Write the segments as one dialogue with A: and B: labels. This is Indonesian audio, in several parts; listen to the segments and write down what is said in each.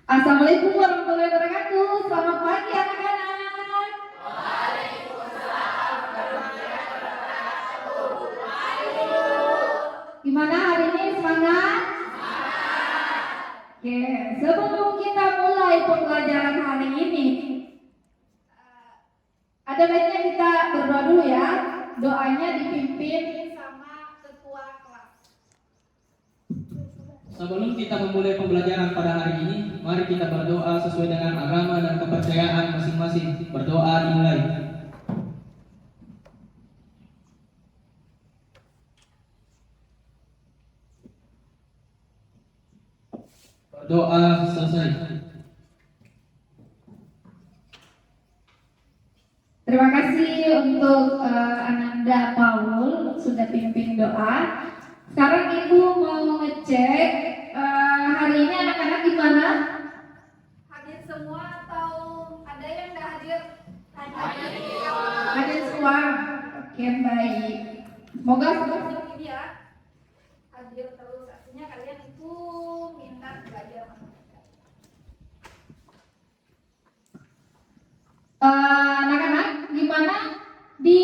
A: Assalamualaikum warahmatullahi wabarakatuh. Selamat pagi anak-anak. Gimana hari ini, semangat? Oke, sebelum kita mulai pembelajaran hari ini, ada baiknya kita berdoa dulu ya. Doanya dipimpin sama ketua kelas.
B: Sebelum kita memulai pembelajaran pada hari ini, mari kita berdoa sesuai dengan agama dan kepercayaan masing-masing. Berdoa dimulai. Berdoa selesai.
A: Terima kasih untuk Ananda Paul sudah pimpin doa. Sekarang Ibu mau ngecek hari ini anak-anak gimana? Hadir semua atau ada yang nggak hadir? Hadir semua. Oke, baik. Semoga ini ya hadir terus. Artinya kalian itu minat belajar. Anak-anak gimana di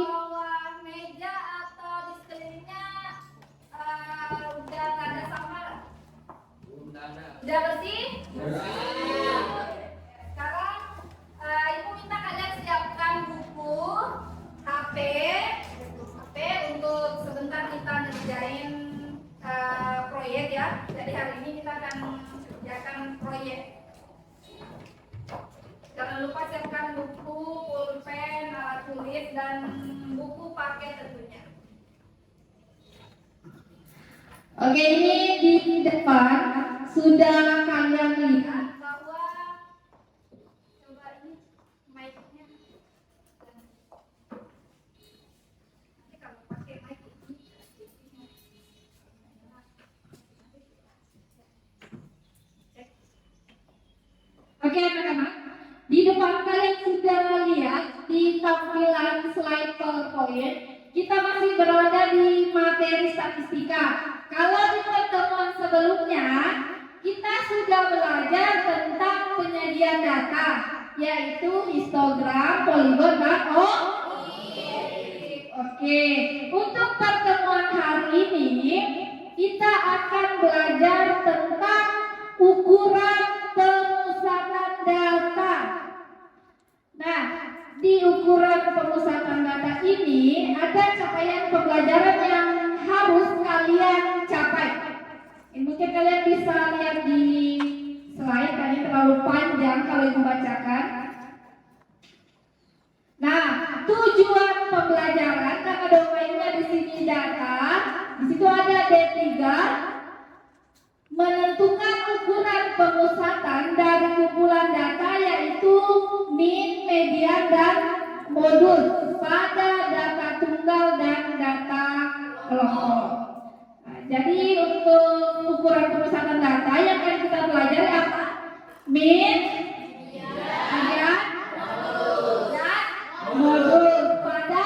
A: bawah meja atau di sekelilingnya udah nggak ada sampah? Udah bersih? Bersih. Sekarang Ibu minta kalian siapkan buku, HP untuk sebentar kita ngerjain proyek ya. Jadi hari ini kita akan kerjakan proyek. Jangan lupa siapkan buku, pulpen, alat tulis, dan buku paket tentunya. Oke, ini di depan sudah kalian lihat bahwa coba ini mic-nya. Nanti kalau pakai mic ini. Oke anak-anak, di depan kalian sudah lihat di tampilan slide PowerPoint, kita masih berada di materi statistika. Kalau di pertemuan sebelumnya, kita sudah belajar tentang penyajian data, yaitu histogram, poligon, dan Oke, untuk pertemuan hari ini, kita akan belajar tentang ukuran pemusatan data. Nah, di ukuran pemusatan data ini ada capaian pembelajaran yang harus kalian capai. Mungkin kalian bisa lihat di slide, tadi terlalu panjang kalau membacakan. Nah, tujuan pembelajaran karena domainnya di sini data, di situ ada D3, menentukan ukuran pemusatan dari kumpulan data yaitu min, median, dan modul pada data tunggal dan data kelompok. Nah, jadi untuk ukuran pemusatan data yang akan kita pelajari apa? Min, median, dan modul pada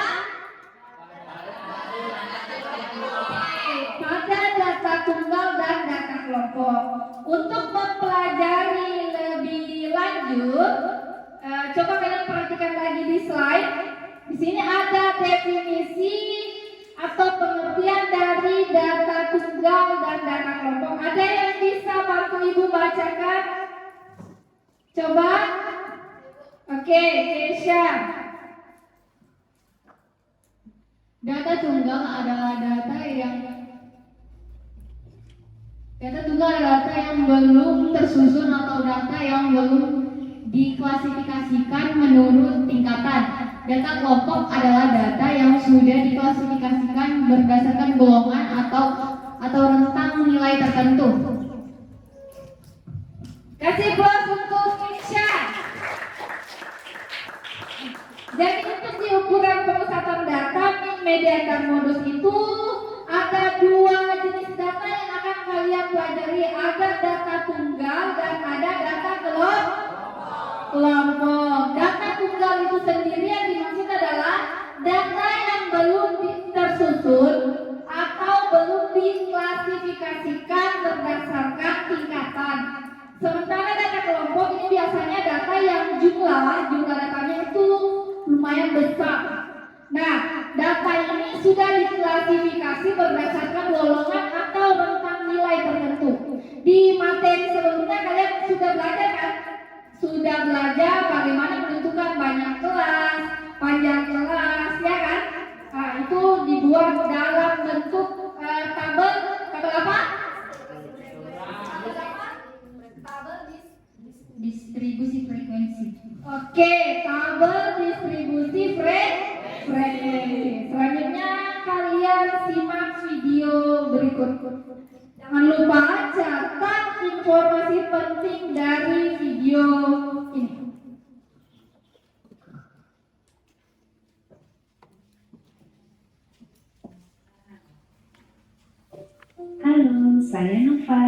A: data tunggal dan data kelompok. Untuk mempelajari lebih lanjut, coba kalian perhatikan lagi di slide. Di sini ada definisi atau pengertian dari data tunggal dan data kelompok. Ada yang bisa bantu Ibu bacakan? Coba. Oke, Keisha.
C: Data tunggal adalah data yang belum tersusun atau data yang belum diklasifikasikan menurut tingkatan. Data kelompok adalah data yang sudah diklasifikasikan berdasarkan golongan atau rentang nilai tertentu.
A: Kasih plus untuk Keisha. Jadi untuk di ukuran pemusatan data min, median, dan modus itu ada dua jenis data yang akan kalian pelajari. Ada data tunggal dan ada data kelompok. Data tunggal itu sendiri yang dimaksud adalah data yang belum tersusun atau belum diklasifikasikan berdasarkan tingkatan. Sementara bahwasanya data yang jumlah datanya itu lumayan besar. Nah, data ini sudah diklasifikasi berdasarkan golongan atau rentang nilai tertentu. Di materi sebelumnya kalian sudah belajar kan? Sudah belajar bagaimana menentukan banyak kelas, panjang kelas, ya kan? Nah, itu dibuat dalam bentuk tabel apa? Tabel distribusi frekuensi. Oke, tabel distribusi frekuensi. Selanjutnya kalian simak video berikut. Jangan lupa catat informasi penting dari video ini.
D: Halo, saya Nova.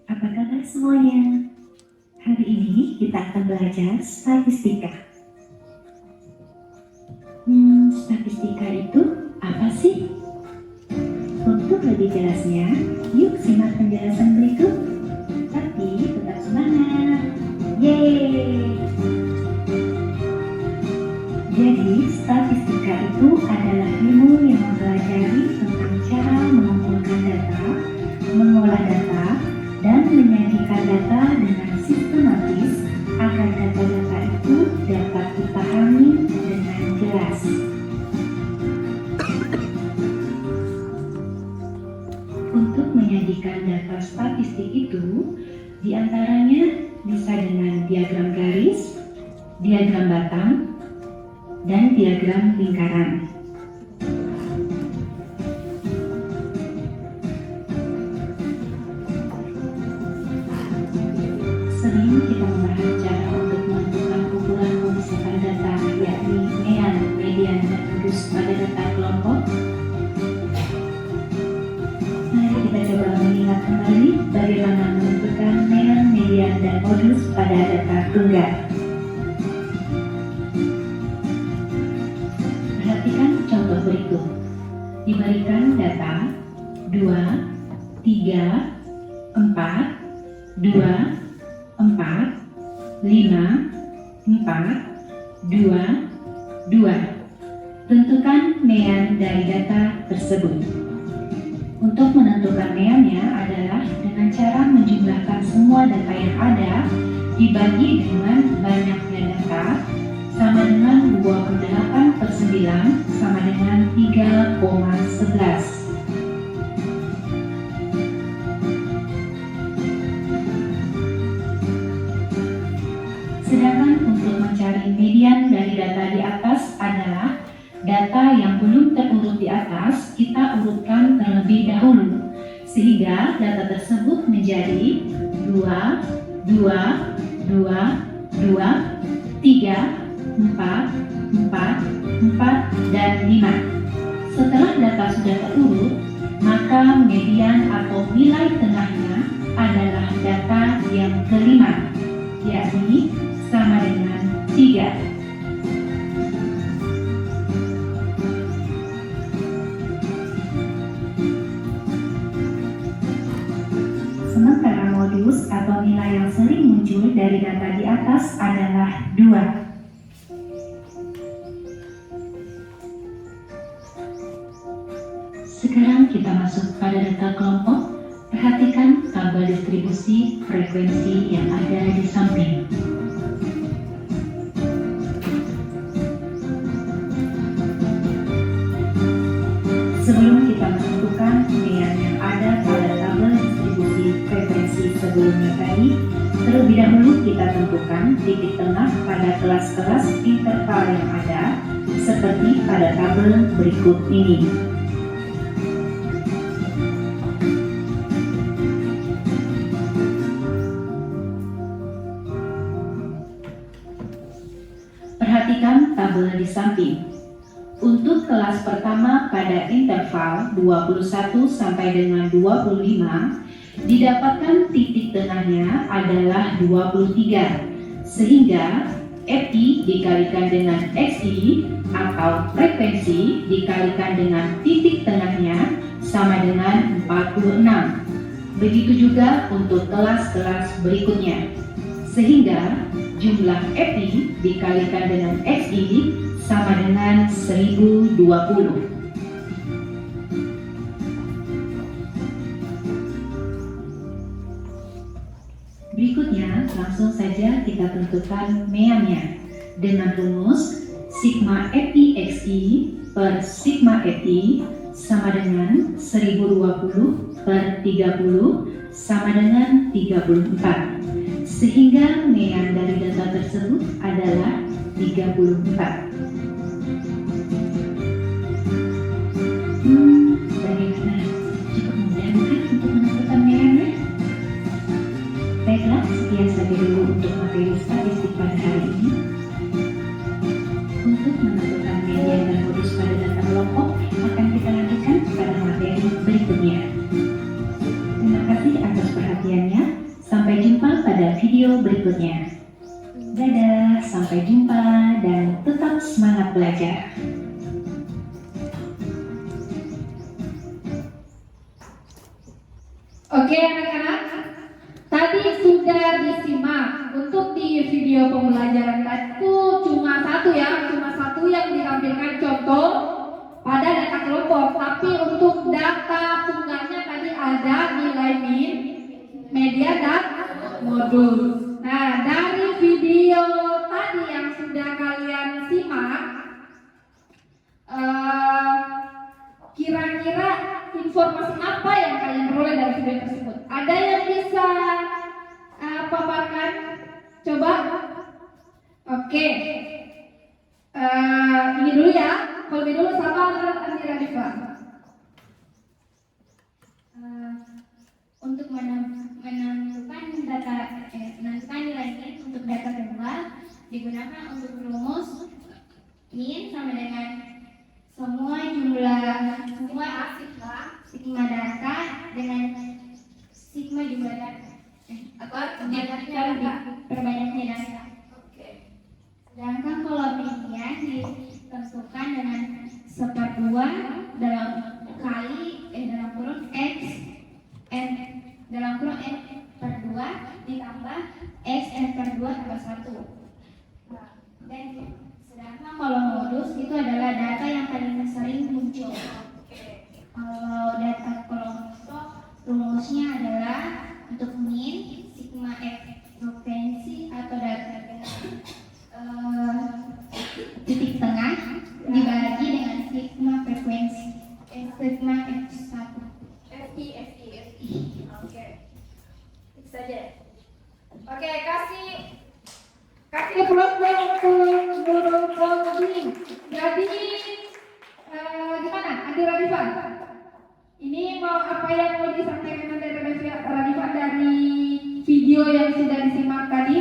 D: Apa kabar semuanya? Hari ini kita akan belajar statistika. Statistika itu apa sih? Untuk lebih jelasnya, yuk simak penjelasan berikut. Tapi tetap semangat. Yeay! Jadi, statistika itu adalah ilmu yang mempelajari tentang cara mengumpulkan data, mengolah data, dan menyajikan data dengan sistematis agar data-data itu dapat dipahami dengan jelas. Untuk menyajikan data statistik itu, diantaranya bisa dengan diagram garis, diagram batang, dan diagram lingkaran. Sering kita membahas cara untuk menentukan ukuran pemisahan data, yakni mean, median, dan modus pada data kelompok. Mari kita coba mengingat kembali bagaimana menentukan mean, median, dan modus pada data tunggal. Perhatikan contoh berikut. Diberikan data 2, 3, 4, 2, 4, 5, 4, 2, 2. Tentukan mean dari data tersebut. Untuk menentukan meannya adalah dengan cara menjumlahkan semua data yang ada dibagi dengan banyaknya data sama dengan 28/9 sama dengan 3,11. Sedangkan untuk mencari median dari data di atas adalah data yang belum terurut di atas kita urutkan terlebih dahulu sehingga data tersebut menjadi 2, 2, 2, 2, 3, 4, 4, 4, dan 5. Setelah data sudah terurut, maka median atau nilai tengahnya adalah data yang kelima, yakni sama dengan 3. Sementara modus atau nilai yang sering muncul dari data di atas adalah 2. Sekarang kita masuk pada data kelompok. Perhatikan tabel distribusi frekuensi yang ada di samping. Sebelum kita menentukan mean yang ada pada tabel distribusi frekuensi sebelumnya tadi, terlebih dahulu kita tentukan titik tengah pada kelas-kelas interval yang ada, seperti pada tabel berikut ini. Perhatikan tabel di samping. Untuk kelas pertama pada interval 21 sampai dengan 25, didapatkan titik tengahnya adalah 23, sehingga FI dikalikan dengan XI atau frekuensi dikalikan dengan titik tengahnya sama dengan 46. Begitu juga untuk kelas-kelas berikutnya. Sehingga jumlah FI dikalikan dengan XI sama dengan 1020. Berikutnya, langsung saja kita tentukan meannya dengan rumus sigma FI/XI per sigma FI sama dengan 1020 per 30 sama dengan 34. Sehingga mean dari data tersebut adalah 34. Bagaimana? Cukup mudah bukan untuk menentukan meannya? Baiklah, sekian saja dulu untuk materi statistik pada hari ini. Untuk menentukan median dan modus pada data kelompok akan kita lanjutkan pada materi berikutnya. Terima kasih atas perhatiannya. Sampai jumpa pada video berikutnya. Dadah, sampai jumpa dan tetap semangat belajar.
A: Oke anak-anak, tadi sudah disimak. Untuk di video pembelajaran tadi itu cuma satu yang ditampilkan contoh pada data kelompok. Tapi untuk data tunggalnya tadi ada nilai min, median dan modul. Nah, dari video tadi yang sudah kalian simak, kira-kira informasi apa yang kalian peroleh dari video tersebut? Ada yang bisa paparkan? Coba. Oke. Ini dulu ya. Kalau ini dulu sama Andira Diva.
C: Untuk menentukan nilai min untuk data tunggal digunakan untuk rumus min sama dengan semua sigma data dengan sigma jumlah data atau perbanyaknya data. Sedangkan kalau median ditentukan dengan 1/2 dalam kurung x n dalam kurung n per 2 ditambah x n per 2 tambah 1. Dan sedangkan kalau modus itu adalah data yang paling sering muncul. Kalau data kelompok rumusnya adalah untuk min sigma frekuensi atau data titik tengah dibagi dengan sigma frekuensi sigma F1
A: FI. Oke. Itu saja. Oke, kasih problem untuk guru coding. Jadi gimana? Andira Diva? Ini apa yang mau disampaikan dari Radifa dari video yang sudah disimak tadi?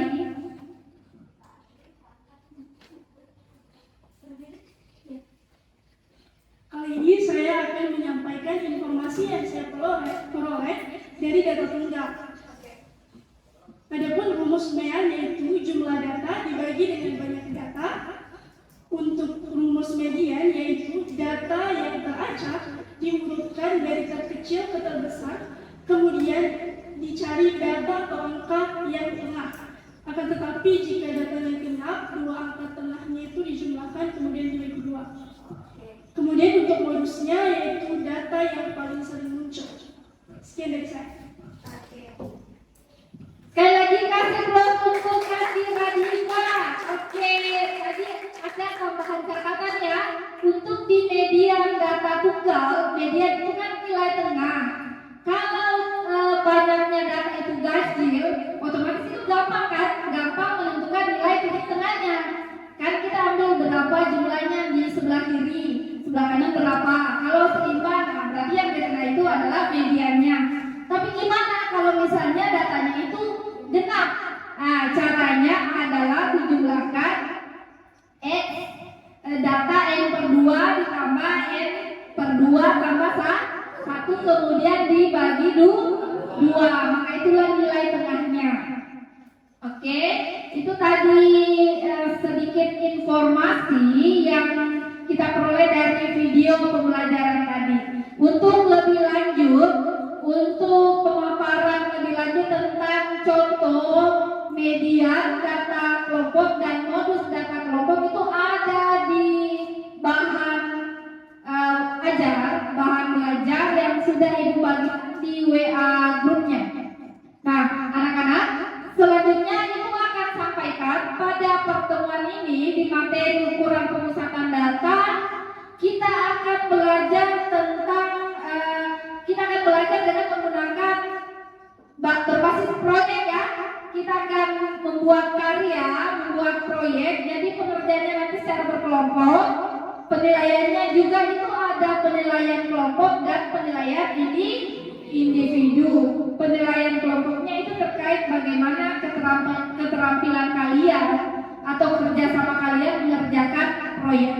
E: Kali ini saya akan menyampaikan informasi yang saya peroleh dari data tunggal. Adapun rumus mean yaitu jumlah data dibagi dengan banyak data. Untuk rumus median yaitu data yang teracak diurutkan dari terkecil ke terbesar, kemudian dicari data atau angka yang tengah. Akan tetapi jika datanya genap, dua angka tengahnya itu dijumlahkan kemudian dibagi dua. Kemudian untuk modusnya yaitu data yang paling sering muncul. Sekian dari saya.
A: Sekali lagi kasih aplaus untuk Andira Diva. Oke, tadi ada tambahan catatan ya. Untuk di median data tunggal, median itu kan nilai tengah. Kalau banyaknya data itu ganjil, otomatis itu gampang kan? Gampang menentukan nilai titik tengahnya. Kan kita ambil berapa jumlahnya di sebelah kiri, sebelah kanan berapa. Kalau seimbang, berarti yang di tengah itu adalah mediannya. Tapi gimana kalau misalnya datanya itu genap? Nah, caranya adalah dijumlahkan data n per 2 ditambah n per 2 tambah 1 kemudian dibagi 2. Maka itulah nilai tengahnya. Oke, itu tadi sedikit informasi yang kita peroleh dari video pembelajaran tadi. Untuk lebih lanjut, untuk pemaparan lebih lanjut tentang contoh media belajar tentang kita akan belajar dengan menggunakan berbasis proyek ya. Kita akan membuat karya, membuat proyek. Jadi pengerjaannya nanti secara berkelompok. Penilaiannya juga itu ada penilaian kelompok dan penilaian individu. Penilaian kelompoknya itu terkait bagaimana keterampilan kalian atau kerjasama kalian mengerjakan proyek.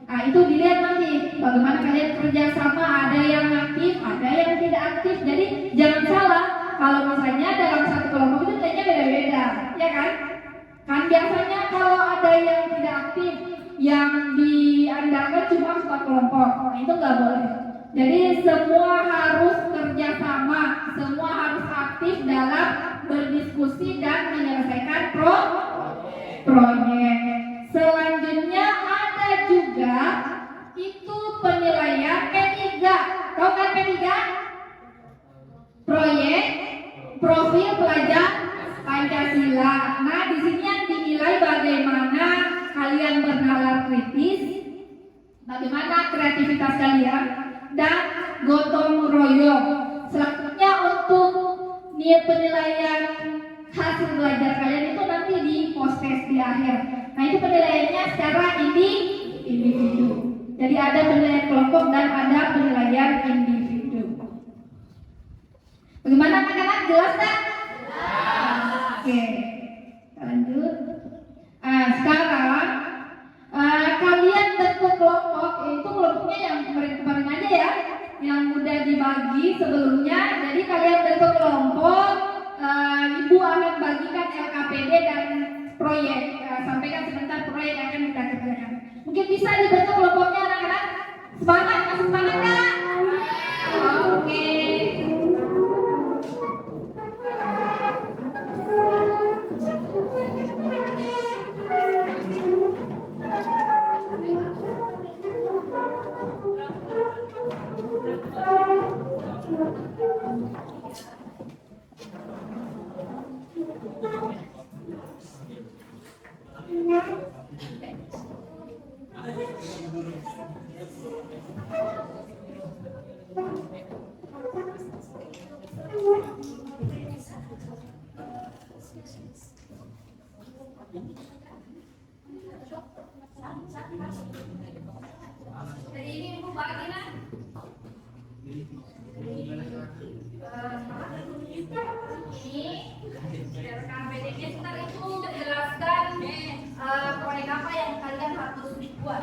A: Nah itu dilihat nanti bagaimana kalian kerjasama, ada yang aktif, ada yang tidak aktif. Jadi jangan salah kalau misalnya dalam satu kelompok itu nilainya beda-beda, ya kan? Kan biasanya kalau ada yang tidak aktif, yang diandalkan cuma satu kelompok, nah itu nggak boleh. Jadi semua harus kerjasama, semua harus aktif dalam berdiskusi dan menyelesaikan proyek. Selanjutnya ada juga itu penilaian P3. Tahu kan P3? Proyek profil pelajar Pancasila. Nah, di sini yang dinilai bagaimana kalian bernalar kritis, bagaimana kreativitas kalian, dan gotong royong. Selanjutnya untuk penilaian hasil belajar kalian itu nanti di post test di akhir. Nah itu penilaiannya secara individu. Jadi ada penilaian kelompok dan ada penilaian individu. Bagaimana anak-anak, jelas tak? Oke, lanjut. Sekarang kalian bentuk kelompok, itu kelompoknya yang kemarin aja ya, yang mudah dibagi sebelumnya. Jadi kalian bentuk kelompok, ibu akan bagikan LKPD dan proyek. Sampaikan sebentar proyek yang akan kita kerjakan. Mungkin bisa dibentuk kelompoknya anak-anak. Semangat, masih semangat nggak? Oke. Jadi ini ibu bagi lah. Ini RKPD-nya sebentar itu menjelaskan proyek apa yang kalian harus buat.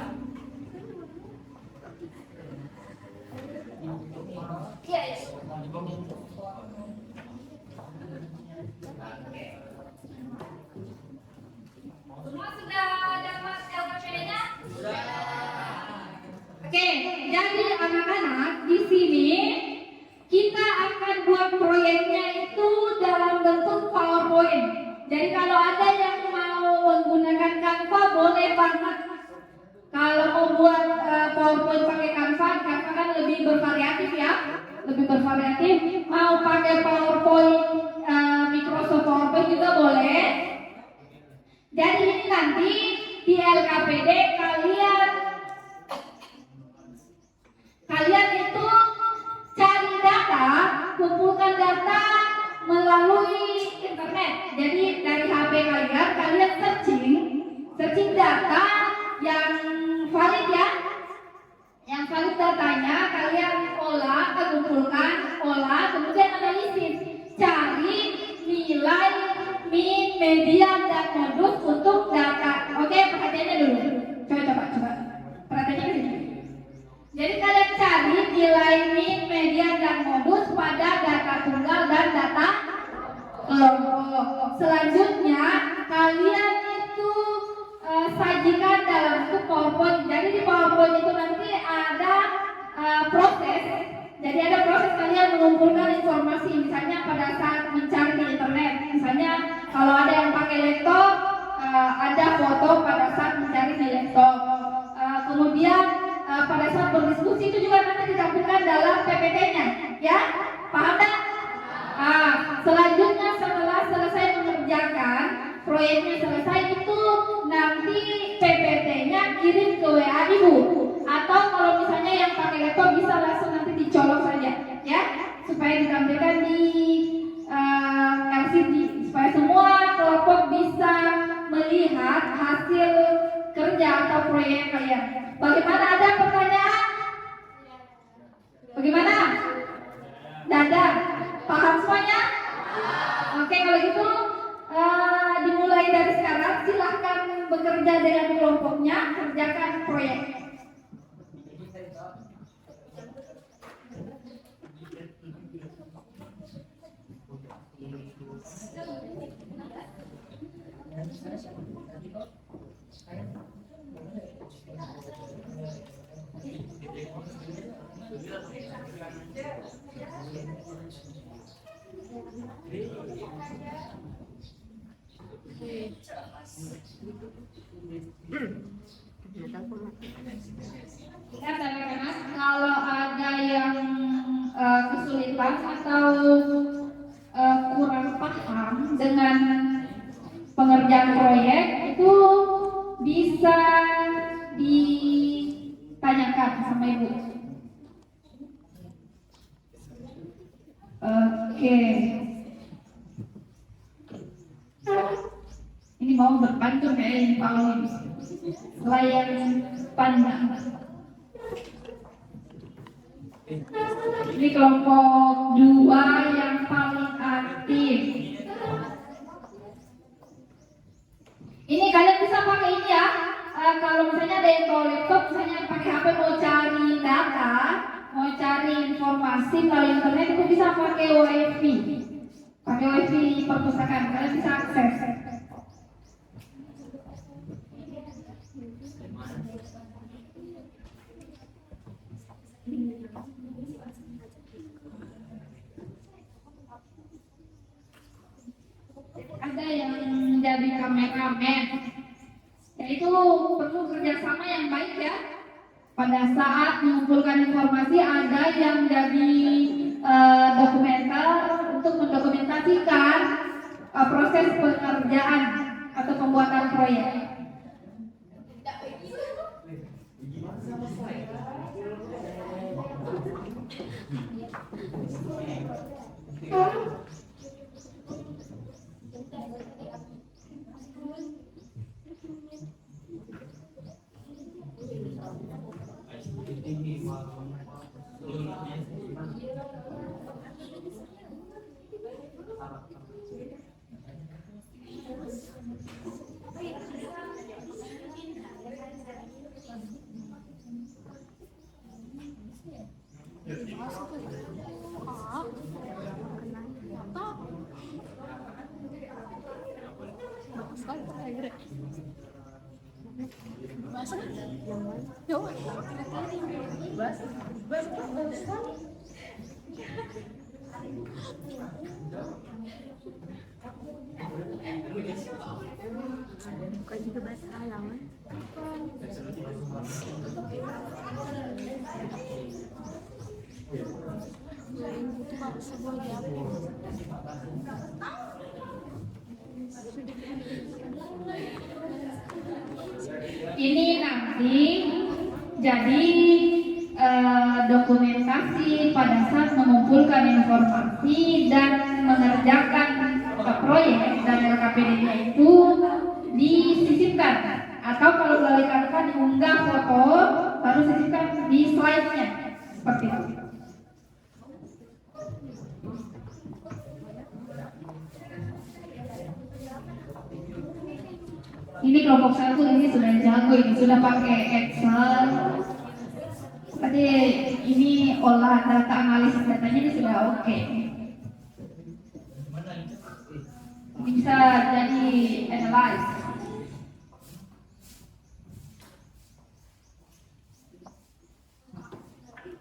A: Yes. Semua sudah dapat LKPD-nya? Sudah. Oke, jadi anak-anak di sini kita akan buat proyeknya itu dalam bentuk PowerPoint. Jadi kalau ada yang mau menggunakan Canva boleh banget. Kalau mau buat PowerPoint pakai Canva kan lebih bervariatif ya, lebih bervariatif. Mau pakai PowerPoint, Microsoft PowerPoint juga boleh. Jadi ini nanti di LKPD kalian itu cari data, kumpulkan data melalui internet. Jadi dari HP kalian searching data yang valid ya. Yang valid datanya kalian kumpulkan, kemudian analisis. Cari nilai min, median, dan modus untuk data. Oke, perhatiannya dulu. Coba. Perhatiannya ke sini. Jadi kalian cari nilai min, median, dan modus pada data tunggal dan data kelompok. Selanjutnya kalian itu sajikan dalam bentuk PowerPoint. Jadi di PowerPoint itu nanti ada proses. Jadi ada proses kalian mengumpulkan informasi. Misalnya pada saat mencari di internet. Misalnya kalau ada yang pakai laptop, ada foto pada saat mencari di laptop. Kemudian pada saat berdiskusi itu juga nanti ditampilkan dalam PPT-nya, ya? Paham tak? Selanjutnya setelah selesai mengerjakan proyeknya selesai itu nanti PPT-nya kirim ke WA ibu atau atau kalau misalnya yang pakai laptop bisa langsung nanti dicolok saja ya, supaya ditampilkan di LCD supaya semua kelompok bisa melihat hasil kerja atau proyek kalian. Bagaimana, ada pertanyaan? Bagaimana? Dada, paham semuanya? Oke, kalau gitu dimulai dari sekarang. Silahkan bekerja dengan kelompoknya, kerjakan proyek. Ingat anak-anak, kalau ada yang kesulitan atau kurang paham dengan pengerjaan proyek itu bisa ditanyakan sama ibu. Oke. Ini mau berpantun kayak ini Paul, layar pandang. Ini kelompok 2 yang paling aktif. Ini kalian bisa pakai ini ya. Kalau misalnya ada yang bawa laptop, misalnya pakai HP mau cari data, mau cari informasi melalui internet, itu bisa pakai WiFi. Pakai WiFi perpustakaan, kalian bisa akses. Ada yang menjadi kameramen, yaitu perlu kerjasama yang baik ya. Pada saat mengumpulkan informasi, ada yang jadi dokumenter untuk mendokumentasikan proses pengerjaan atau pembuatan proyek. Ini nanti jadi dokumentasi pada saat mengumpulkan informasi dan mengerjakan proyek, dan LKPD-nya itu disisipkan, atau kalau melalui Canva diunggah foto baru sisipkan di slide-nya seperti itu. Ini kelompok 1 ini sudah jago, ini sudah pakai Excel. Tadi ini olah data, analisis datanya ini sudah oke. Ini bisa jadi analyze.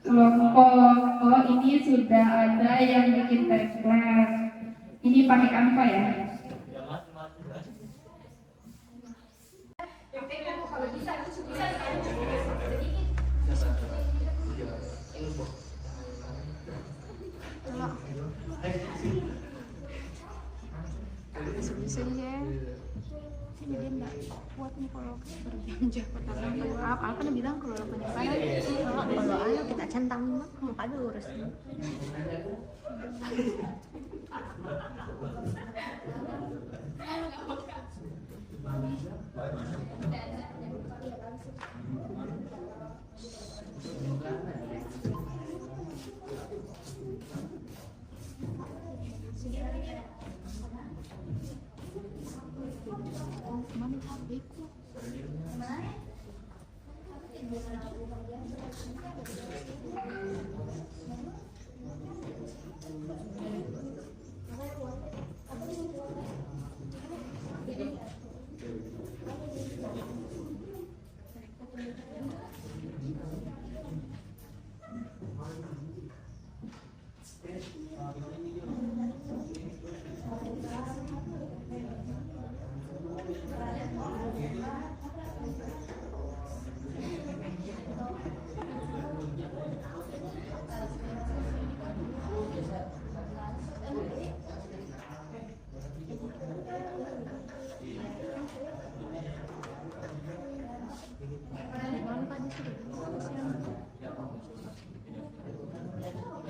A: Kelompok ini sudah ada yang bikin template. Ini pakai Canva ya.
F: sini dia nggak kuat nih kalau berjam pertama apa nih bilang kalau penyebaran kalau ayo kita centang mah ada urus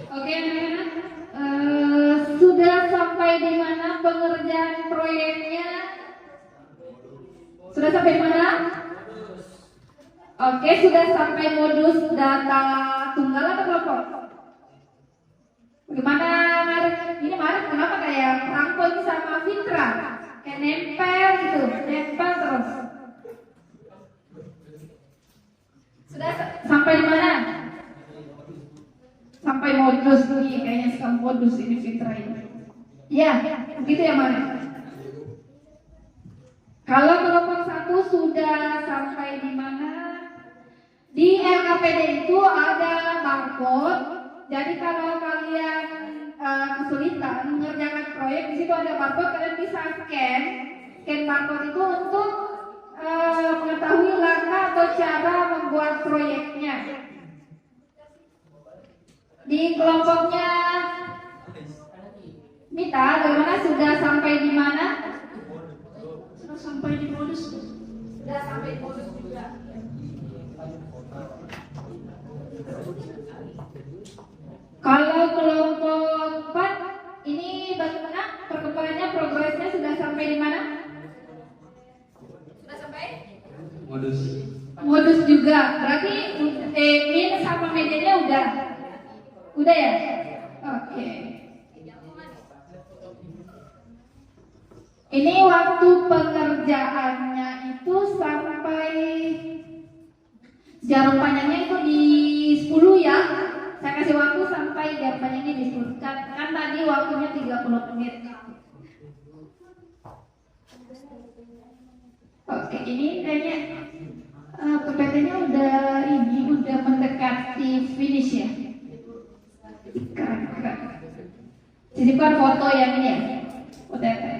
A: Oke anak-anak, sudah sampai di mana pengerjaan proyeknya? Sudah sampai di mana? Oke, sudah sampai modus data tunggal atau kelompok? Bagaimana Marif? Ini Marif kenapa kayak rangkul ini sama Fitra? Kayak nempel gitu, nempel terus. Sudah sampai di mana? Sampai modus nih, kayaknya sekarang modus ini Fitra ini. Ya, begitu ya Marif. Kalau kelompok 1 sudah sampai di mana? Di LKPD itu ada barcode. Jadi kalau kalian kesulitan mengerjakan proyek, di situ ada barcode, kalian bisa scan barcode itu untuk mengetahui langkah atau cara membuat proyeknya. Di kelompoknya Mita, bagaimana sudah sampai di mana?
E: Sudah sampai di modus.
A: Sudah sampai di modus juga. Kalau kelompok 4 ini bagaimana perkembangannya, progresnya sudah sampai di mana? Sudah sampai? Modus juga. Berarti min sama medianya udah ya? Oke. Ini waktu pengerjaannya itu sampai jarum panjangnya itu di 10 ya. Saya kasih waktu sampai jarum panjangnya di 10. Kan tadi waktunya 30 menit. Oke, ini kayaknya PPT-nya udah mendekati finish ya. Keren. Sisipkan foto yang ini ya. Foto yang tadi.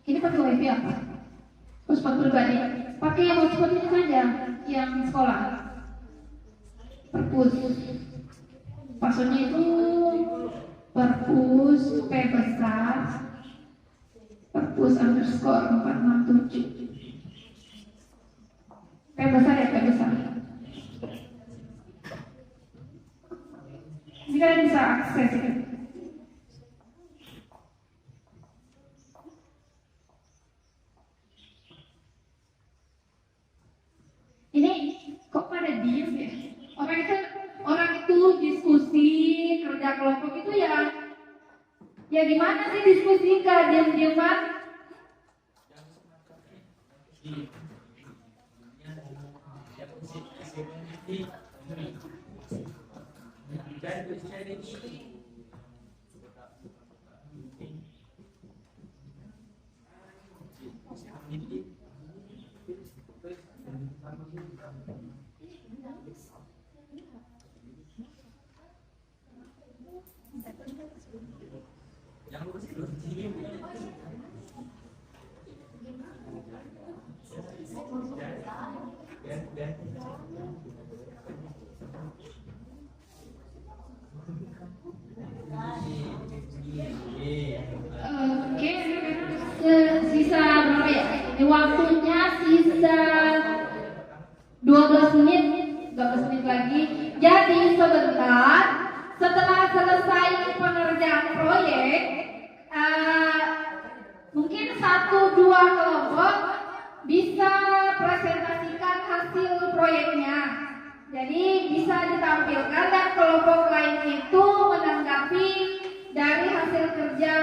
A: Ini pakai wifi apa? Hotspot pribadi. Pakai yang hotspot ini saja, yang sekolah. Perpus. Passwordnya itu perpus P besar perpus underscore 467. P besar ya, P besar. Ini kalian bisa akses ya. Ini kok pada diem ya? Orang itu diskusi kerja kelompok itu ya gimana sih diskusi gak diem-dieman? Ini waktunya sisa 12 menit lagi. Jadi sebentar setelah selesai pengerjaan proyek, mungkin 1-2 kelompok bisa presentasikan hasil proyeknya. Jadi bisa ditampilkan dan kelompok lain itu menanggapi dari hasil kerja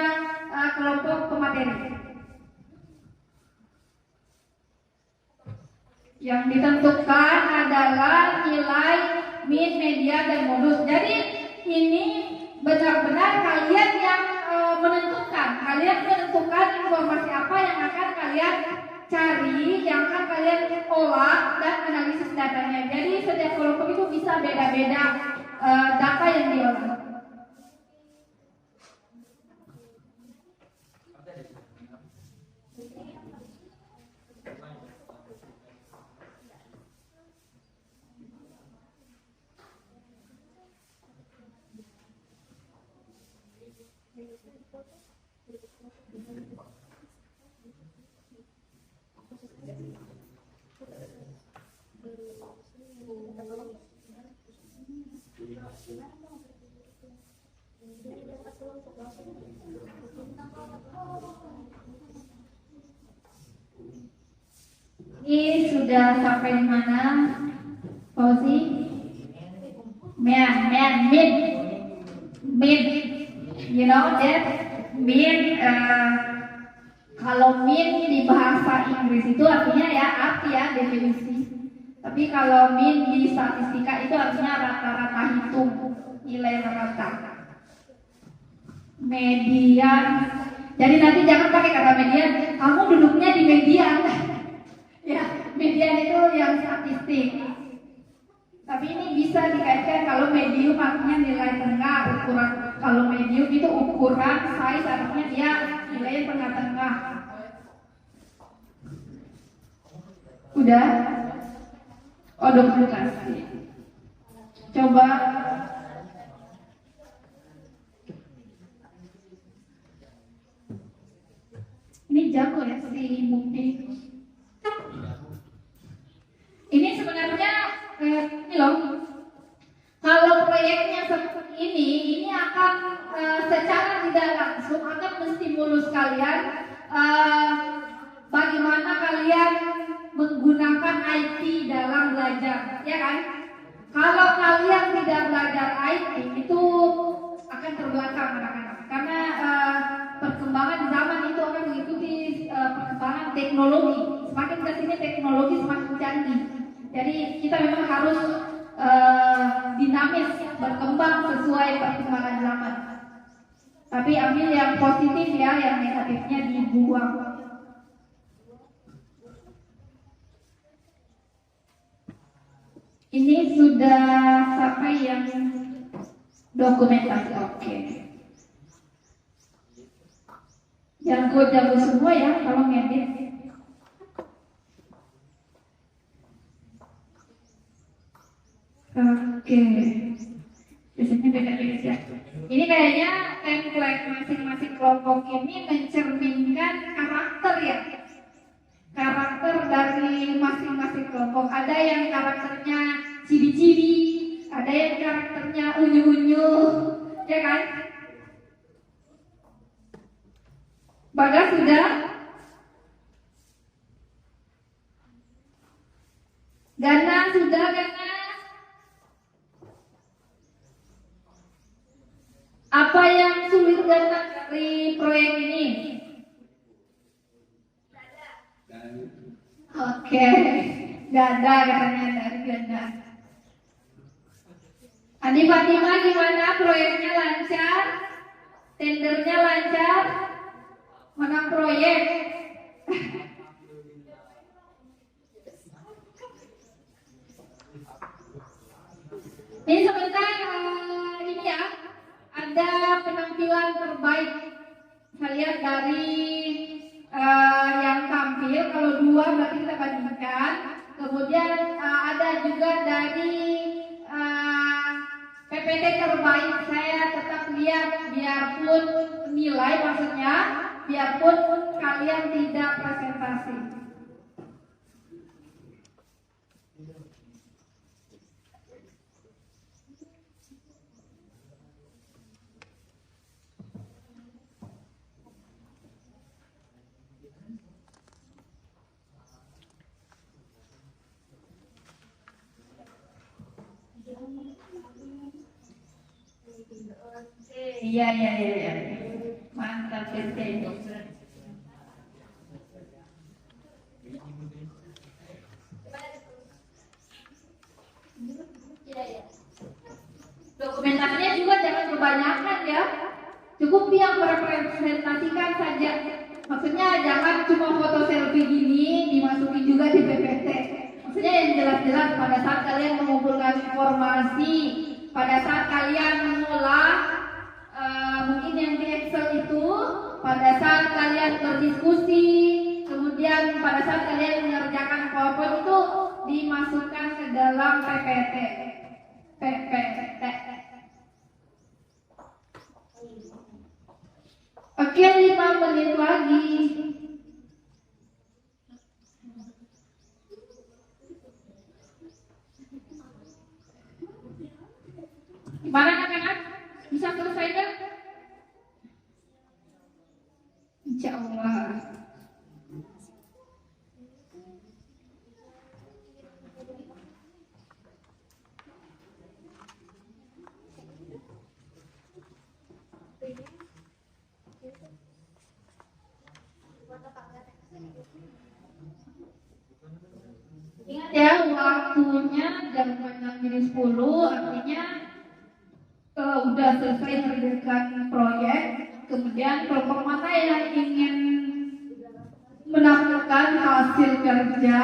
A: kelompok pemateri. Yang ditentukan adalah nilai min, media, dan modus. Jadi ini benar-benar kalian yang menentukan. Kalian menentukan informasi apa yang akan kalian cari, yang akan kalian olah dan analisis datanya. Jadi setiap kelompok itu bisa beda-beda data yang diolah. Ini sudah sampai di mana, Fauzi? Mid, you know that mid. Kalau min di bahasa Inggris itu artinya ya arti ya definisi. Tapi kalau min di statistika itu artinya rata-rata hitung, nilai rata. Median. Jadi nanti jangan pakai kata median. Kamu duduknya di median. Ya, median itu yang statistik. Tapi ini bisa dikaitkan kalau medium artinya nilai tengah, ukuran. Kalau medium itu ukuran, size artinya dia nilai tengah-tengah. Udah? Oh, dokumentasi. Coba. Ini jago ya si Mukti. Ini sebenarnya ini loh. Kalau proyeknya seperti ini akan secara tidak langsung akan menstimulus kalian bagaimana kalian menggunakan IT dalam belajar, ya kan? Kalau kalian tidak belajar IT itu akan terbelakang anak-anak, karena perkembangan zaman itu akan mengikuti perkembangan teknologi. Semakin ke sini teknologi semakin canggih. Jadi kita memang harus dinamis, berkembang sesuai perkembangan zaman. Tapi ambil yang positif ya, yang negatifnya dibuang. Ini sudah sampai yang dokumentasi, oke. Jago-jago semua ya kalau ngedit. Oke. Biasanya beda-beda. Ini kayaknya template masing-masing kelompok ini mencerminkan karakter ya. Karakter dari masing-masing kelompok. Ada yang karakternya cibi-cibi, ada yang karakternya unyu-unyu, ya kan? Bagas sudah? Gana sudah, Gana? Apa yang sulit Gana dari proyek ini? Oke, Gada katanya dari Ganda. Adi Fatima gimana, proyeknya lancar? Tendernya lancar? Menang proyek? Ini sebentar ini ya, ada penampilan terbaik. Saya lihat dari yang tampil, kalau 2 berarti kita bandingkan. Kemudian ada juga dari PPT terbaik. Saya tetap lihat biarpun nilai, maksudnya biarpun kalian tidak presentasi. Iya, iya, iya, iya. Mantap, Tete. Dokumentasinya juga jangan kebanyakan ya. Cukup yang merepresentasikan saja. Maksudnya jangan cuma foto selfie gini dimasukin juga di PPT. Maksudnya yang jelas-jelas pada saat kalian mengumpulkan informasi, pada saat kalian mengolah mungkin yang di Excel itu, pada saat kalian berdiskusi, kemudian pada saat kalian mengerjakan PowerPoint itu dimasukkan ke dalam PPT. Oke, 5 menit lagi. Gimana anak-anak? Bisa selesai kan? Insya Allah. Ingat ya, waktunya jam 6:10, artinya udah selesai mengerjakan proyek. Kemudian kelompok mana yang ingin menampilkan hasil kerja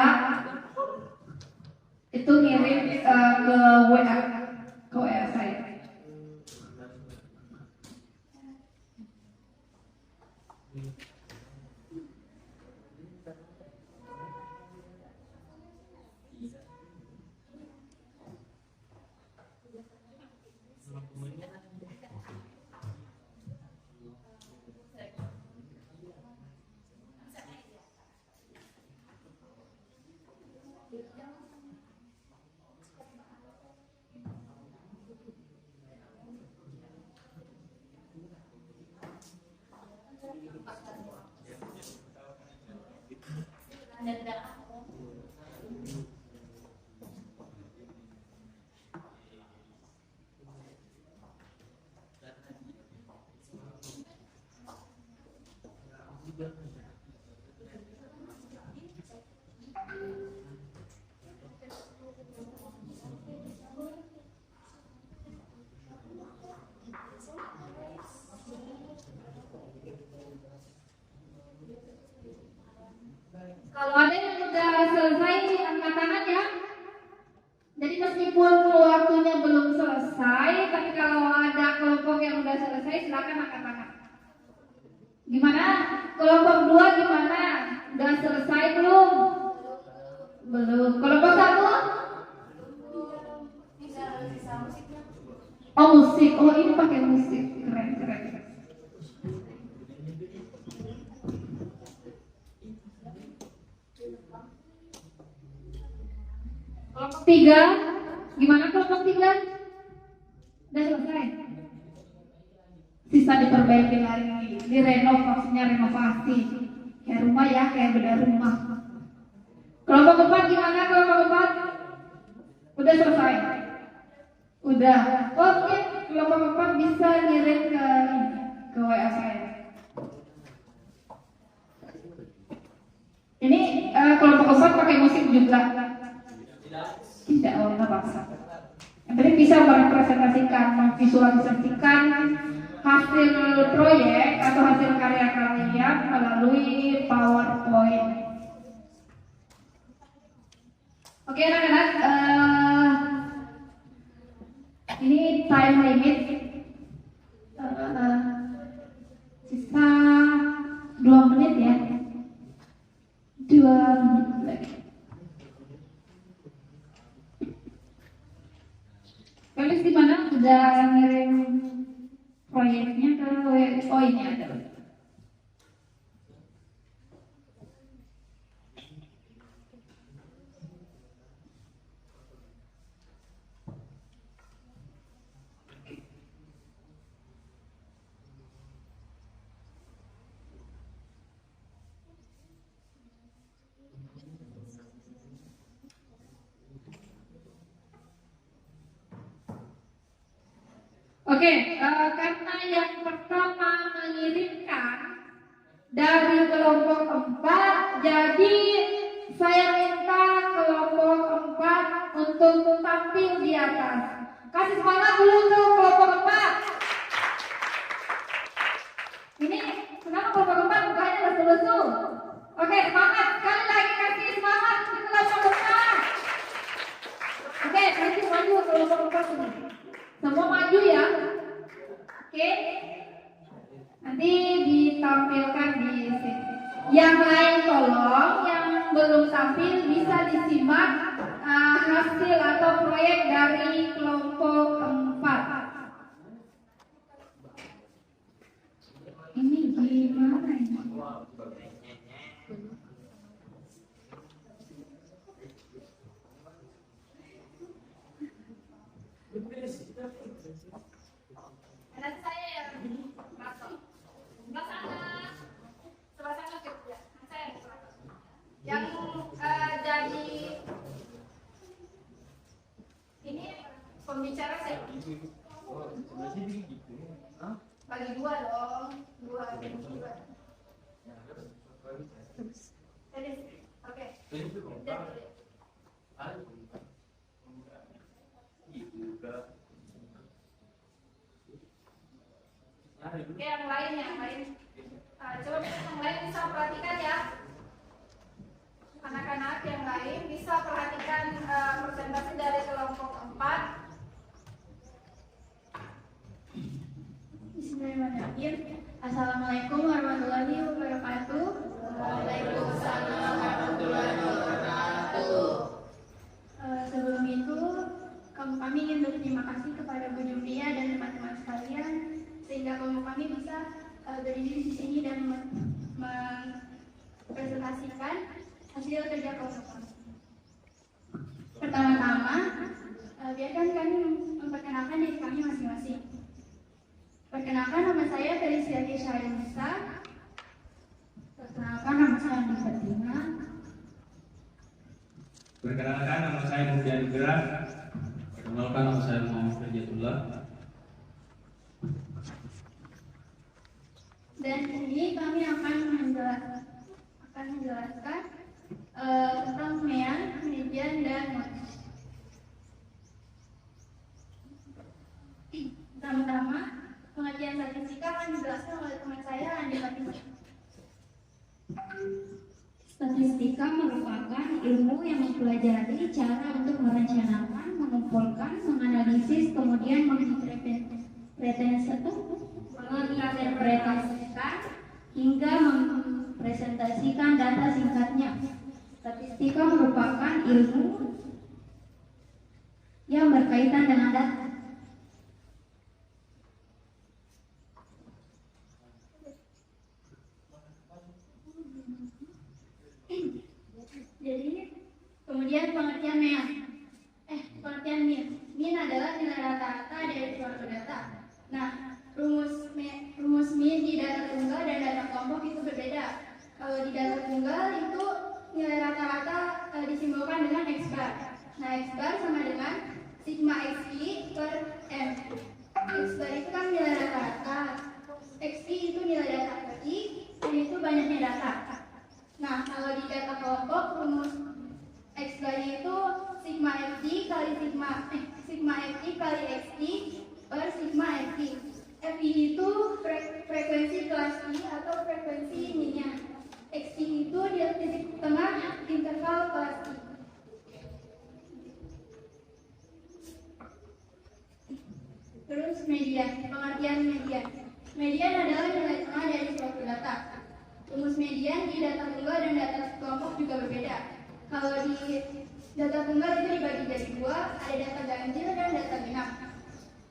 A: itu ngirim ke WA saya. Kalau ada yang sudah selesai, angkat tangan ya. Jadi meskipun waktunya belum selesai, tapi kalau ada kelompok yang sudah selesai, silakan angkat tangan. Gimana? Kelompok 2 gimana? Udah selesai belum? Belum. Kelompok 1? Oh, musik. Oh, ini pakai musik. Keren, keren. Kelompok 3, gimana kelompok 3? Udah selesai? Sisa diperbaiki lagi, direnov, maksudnya renovasi. Kayak rumah ya, kayak beda rumah. Kelompok 4 gimana kelompok 4? Udah selesai? Udah. Oke, kelompok 4 bisa ngirim ke WA saya. Ini kelompok 4 pakai musik juga. Tidak, nggak paksa. Yang penting bisa merepresentasikan, memvisualisasikan hasil proyek atau hasil karya kalian melalui PowerPoint. Oke anak-anak, ini time limit sisa 2 menit ya. 2 menit lagi. Kalian di mana udah ngirim proyeknya ke oh ini ada. Oke, karena yang pertama mengirimkan dari kelompok 4, jadi saya minta kelompok 4 untuk tampil di atas. Kasih semangat dulu untuk kelompok 4. Ini kenapa kelompok 4 mukanya lesu-lesu? Oke, semangat. Sekali lagi kasih semangat untuk kelompok 4. Oke, kasih maju kelompok 4 ini. Semua maju ya. Oke. Nanti ditampilkan di sini. Yang lain tolong, yang belum tampil bisa disimak hasil atau proyek dari kelompok 4. Ini gimana ini? Ada saya yang masuk. Sebelah sana kerja. Saya yang jadi ini pembicara saya. Bagi dua dong, dua. Jadi, oke. Oke, yang lain. Coba yang lain bisa perhatikan ya. Anak-anak yang lain bisa perhatikan presentasi dari kelompok 4. Bismillahirrahmanirrahim. Assalamualaikum warahmatullahi wabarakatuh. Waalaikumsalam warahmatullahi wabarakatuh. Sebelum itu, kami ingin berterima kasih kepada Bu Julia dan teman-teman sekalian sehingga kami bisa berdiri di sini dan mempresentasikan hasil kerja kelompok kami. Pertama-tama, biarkan kami memperkenalkan diri kami masing-masing. Perkenalkan, nama saya Felicia Syarisa. Perkenalkan, nama saya Andi Fatima.
B: Perkenalkan, nama saya Mufian Gerak. Perkenalkan, nama saya Muhammad Rajatullah.
A: Dan ini kami akan menjelaskan tentang mean, median, dan mode. Pertama-tama, pengertian statistika akan dijelaskan oleh teman saya, Andi Fatima. Statistika merupakan ilmu yang mempelajari cara untuk merencanakan, mengumpulkan, menganalisis, kemudian menginterpretasikan hingga mempresentasikan data singkatnya. Statistika merupakan ilmu yang berkaitan dengan data. Jadi, kemudian pengertian mean. Pengertian mean. Mean adalah nilai rata-rata dari suatu data. Nah, rumus mean di data tunggal dan data kelompok itu berbeda. Kalau di data tunggal itu nilai rata-rata disimbolkan dengan X bar. Nah, X bar sama dengan sigma XI per M. X bar itu kan nilai rata-rata, XI itu nilai data I, dan itu banyaknya data. Nah, kalau di data kelompok, rumus X bar itu sigma FI kali sigma FI kali XI per sigma FI. FI itu frekuensi kelas I atau frekuensi minnya. XI itu di titik tengah interval kelas I. Terus median, pengertian median. Median adalah nilai tengah dari suatu data. Rumus median di data tunggal dan data kelompok juga berbeda. Kalau di data tunggal itu dibagi jadi dua, ada data ganjil dan data genap.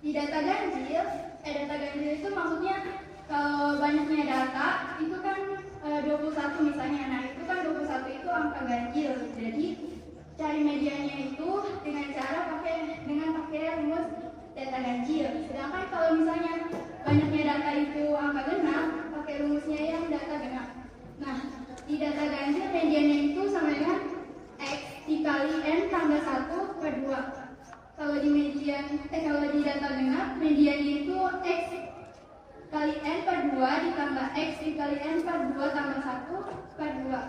A: Di data ganjil itu maksudnya kalau banyaknya data itu kan 21 misalnya. Nah, itu kan 21 itu angka ganjil. Jadi cari mediannya itu dengan pakai rumus data ganjil. Sedangkan kalau misalnya banyaknya data itu angka genap, pakai rumusnya yang data genap. Nah, di data ganjil mediannya itu sama dengan X dikali N tambah 1 per 2. Kalau di data genap mediannya itu
G: tambah X dikali N per 2 tambah 1 per 2.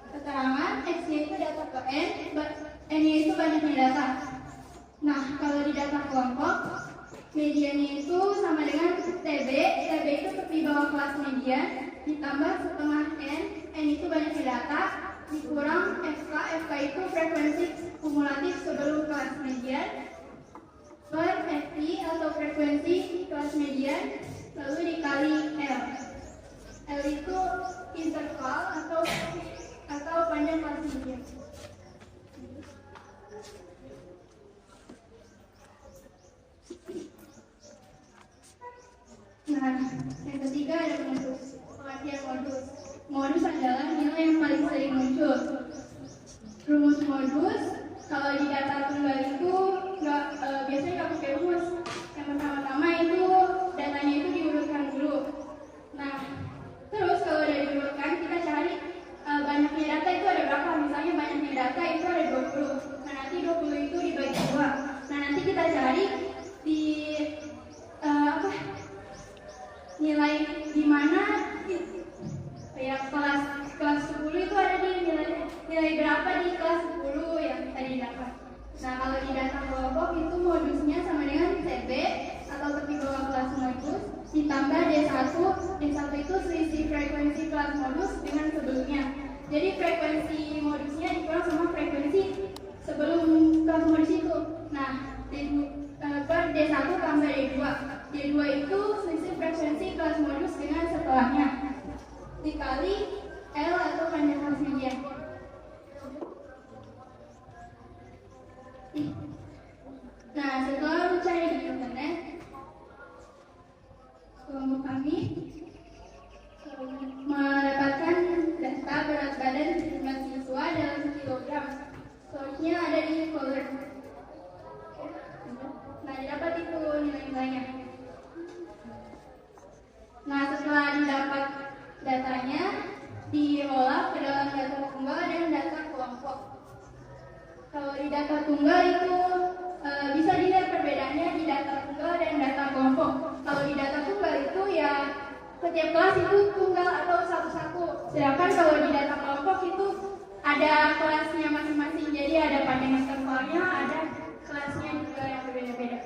G: Keterangan X-nya itu data ke N, N-nya itu banyaknya data. Nah, kalau di data kelompok, mediannya itu sama dengan TB. TB itu tepi bawah kelas median, ditambah setengah N, N itu banyaknya data, dikurang FK. FK itu frekuensi kumulatif sebelum kelas median, per FP atau frekuensi kelas median, lalu dikali L. L itu interval atau panjang kelas median. Nah, yang ketiga ada modus. Pengertian modus. Modus adalah nilai yang paling sering muncul. Rumus modus, kalau di data tunggal itu biasanya nggak pakai rumus. Yang pertama-tama itu datanya itu diurutkan dulu. Nah, terus kalau udah diurutkan, kita cari banyaknya data itu ada berapa. Misalnya banyaknya data itu ada 20. Nah, nanti 20 itu dibagi 2. Nah, nanti kita cari di nilai di mana ya kelas 10 itu ada di nilai berapa di kelas 10 yang tadi dapat. Nah, kalau di data kelompok itu modusnya sama dengan CB atau tepi bawah kelas modus ditambah D1. D1 itu selisih frekuensi kelas modus dengan sebelumnya. Jadi frekuensi modusnya dikurang sama frekuensi sebelum kelas modus itu. Nah, per D1 tambah D2. D2 itu selisih frekuensi kelas modus dengan setelahnya dikali L atau panjang kelas median. Nah, setelah mencari di internet, kelompok kami mendapatkan data berat badan sejumlah siswa dalam kilogram. Source-nya ada di folder. Nah, didapat itu nilai-nilainya. Nah, setelah didapat datanya, diolah ke dalam data tunggal dan data kelompok. Kalau di data tunggal itu bisa dilihat perbedaannya di data tunggal dan data kelompok. Kalau di data tunggal itu ya setiap kelas itu tunggal atau satu-satu. Sedangkan kalau di data kelompok itu ada kelasnya masing-masing. Jadi ada panjang intervalnya, ada kelasnya juga yang berbeda-beda.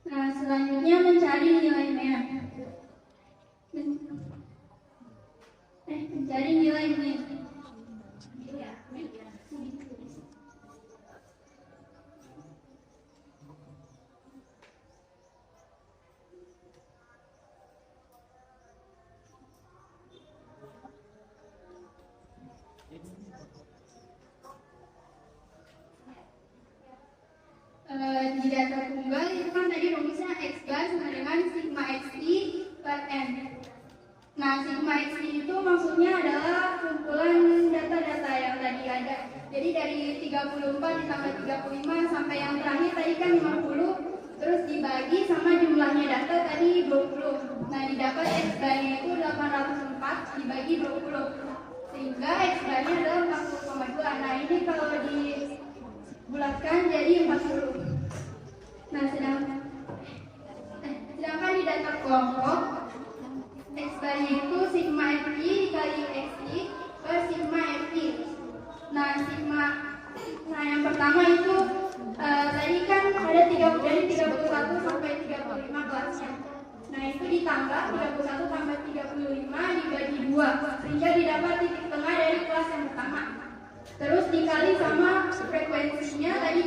G: Nah, selanjutnya mencari nilainya. Mencari nilainya. Di data tunggal itu kan tadi rumusnya X bar sama dengan sigma XI per N. Nah, sigma XI itu maksudnya adalah kumpulan data-data yang tadi ada. Jadi dari 34 ditambah 35 sampai yang terakhir tadi kan 50, terus dibagi sama jumlahnya data tadi 20. Nah, didapat X barnya itu 804 dibagi 20. Sehingga X barnya adalah 40,2. Nah, ini kalau dibulatkan jadi 40. Nah, sedangkan di data kelompok X barnya itu sigma FI dikali XI per sigma FI. Nah, yang pertama itu tadi kan ada dari 31 sampai 35 kelasnya. Nah, itu ditambah 31 tambah 35 dibagi 2 sehingga didapat titik tengah dari kelas yang pertama. Terus dikali sama frekuensinya tadi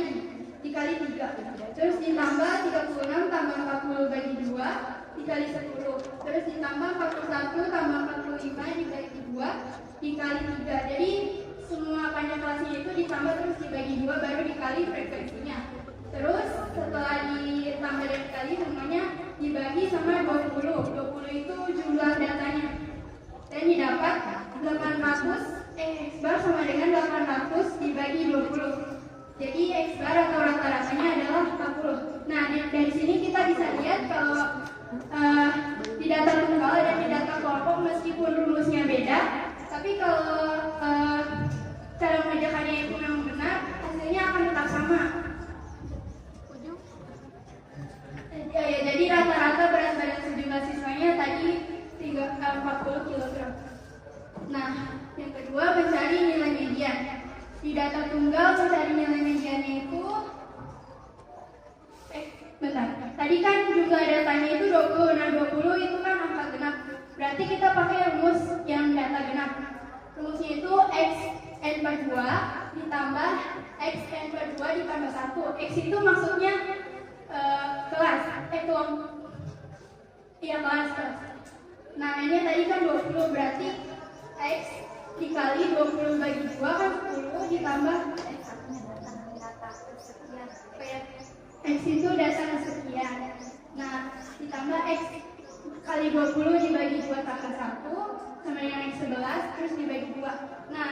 G: dikali 3. Terus ditambah 36 tambah 40 bagi 2 dikali 10. Terus ditambah 41 tambah 45 dibagi 2 dikali 3. Jadi semua panjang kelasnya itu ditambah terus dibagi 2 baru dikali frekuensinya. Terus setelah ditambah dan dikali semuanya dibagi sama 20. 20 itu jumlah datanya. Dan didapat 800 X bar sama dengan 800 dibagi 20. Jadi X bar atau rata-ratanya adalah 40. Nah, dari sini kita bisa lihat kalau Tapi kalau cara mengerjakannya itu memang benar, hasilnya akan tetap sama. Jadi rata-rata berat badan sejumlah siswanya tadi 40 kg. Nah, yang kedua mencari nilai median. Di data tunggal mencari nilai mediannya itu bentar. Tadi kan jumlah datanya itu 20. Nah, 20 itu kan angka genap. Berarti kita pakai rumus yang data genap. Rumusnya itu X N per 2 ditambah X N per 2 ditambah 1. X itu maksudnya kelas, kelompok. Iya, kelas. Nah, ini tadi kan 20, berarti X dikali 20 bagi 2 kan 10 ditambah X itu data kesekian. Nah, ditambah X kali 20 dibagi 2 tambah 1 sama dengan X 11 terus dibagi 2. Nah,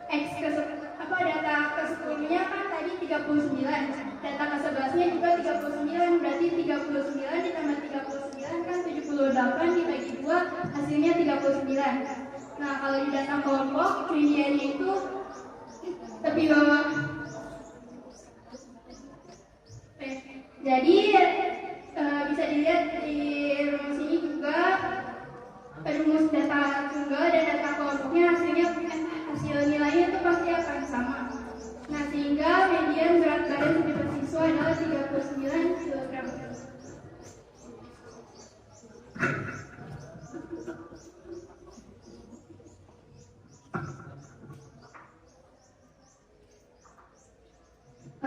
G: X data ke-10-nya kan tadi 39. Data ke-11-nya juga 39, berarti 39 ditambah 39 kan 78 dibagi 2 hasilnya 39. Nah, kalau di data kelompok mediannya itu lebih bawah. Jadi bisa dilihat di rumus ini juga rumus data tunggal dan data kelompoknya hasil nilainya itu pasti akan sama. Nah, sehingga median berat badan setiap siswa adalah 39 kg.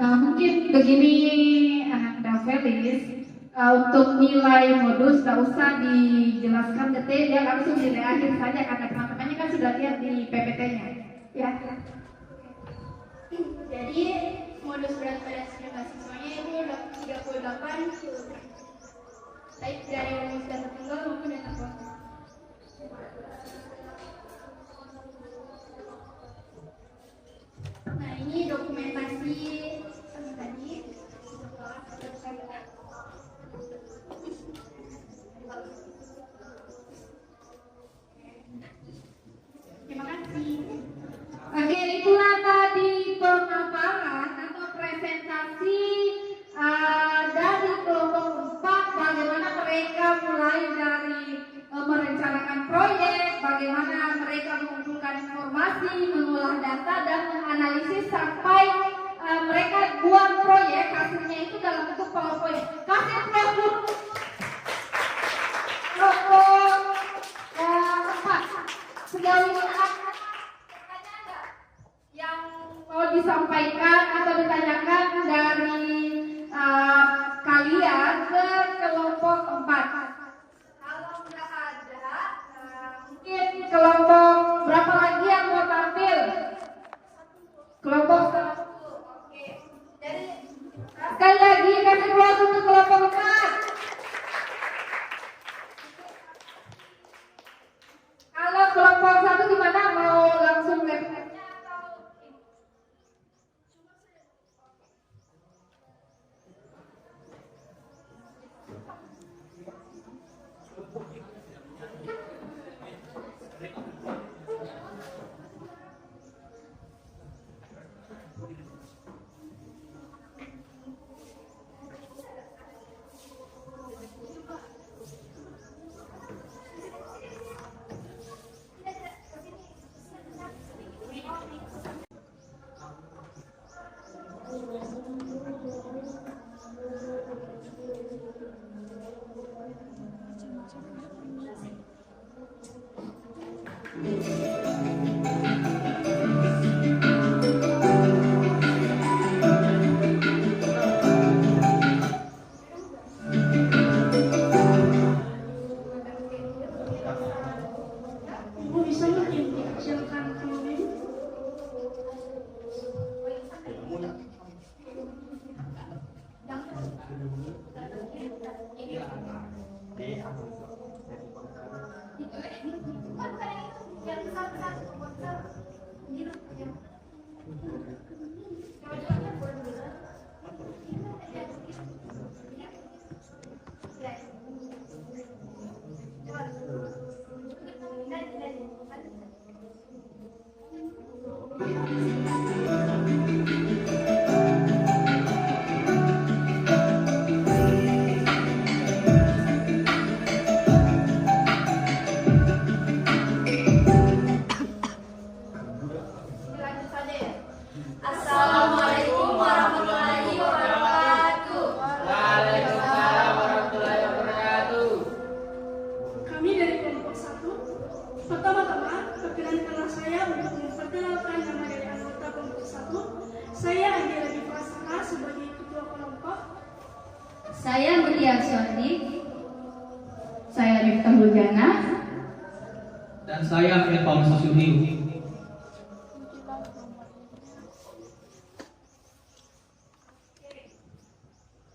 A: Mungkin begini anak Davelis, untuk nilai modus tidak usah dijelaskan detail, ya langsung nilai akhir saja karena teman-temannya kan sudah lihat di PPT-nya. Ya.
G: Jadi modus berat badan setiap siswanya itu 38 kg. Baik dari rumus data tunggal maupun data kelompok. Nah, ini dokumentasi tadi. Terima kasih.
A: Oke, itulah tadi pemaparan atau presentasi dari kelompok 4, bagaimana mereka mulai dari merencanakan proyek, bagaimana mereka mengumpulkan informasi, mengolah data dan menganalisis sampai mereka buat proyek, hasilnya itu dalam bentuk PowerPoint. Kasih kelompok 4 sejauh ini yang mau disampaikan atau ditanyakan dari kalian ke kelompok 4. Kalau nggak ada, mungkin kelompok berapa lagi yang mau tampil? Kelompok 1. Oke. Jadi sekali lagi kasih ruang untuk kelompok 4. Kalau kelompok 1 gimana? Mau langsung laptopnya atau
E: Ibu bisa nggak dikecilkan dulu?
G: Yang Saya Mutia Suardi. Saya Rifta Huljana.
B: Dan saya Paulus Susyudiu.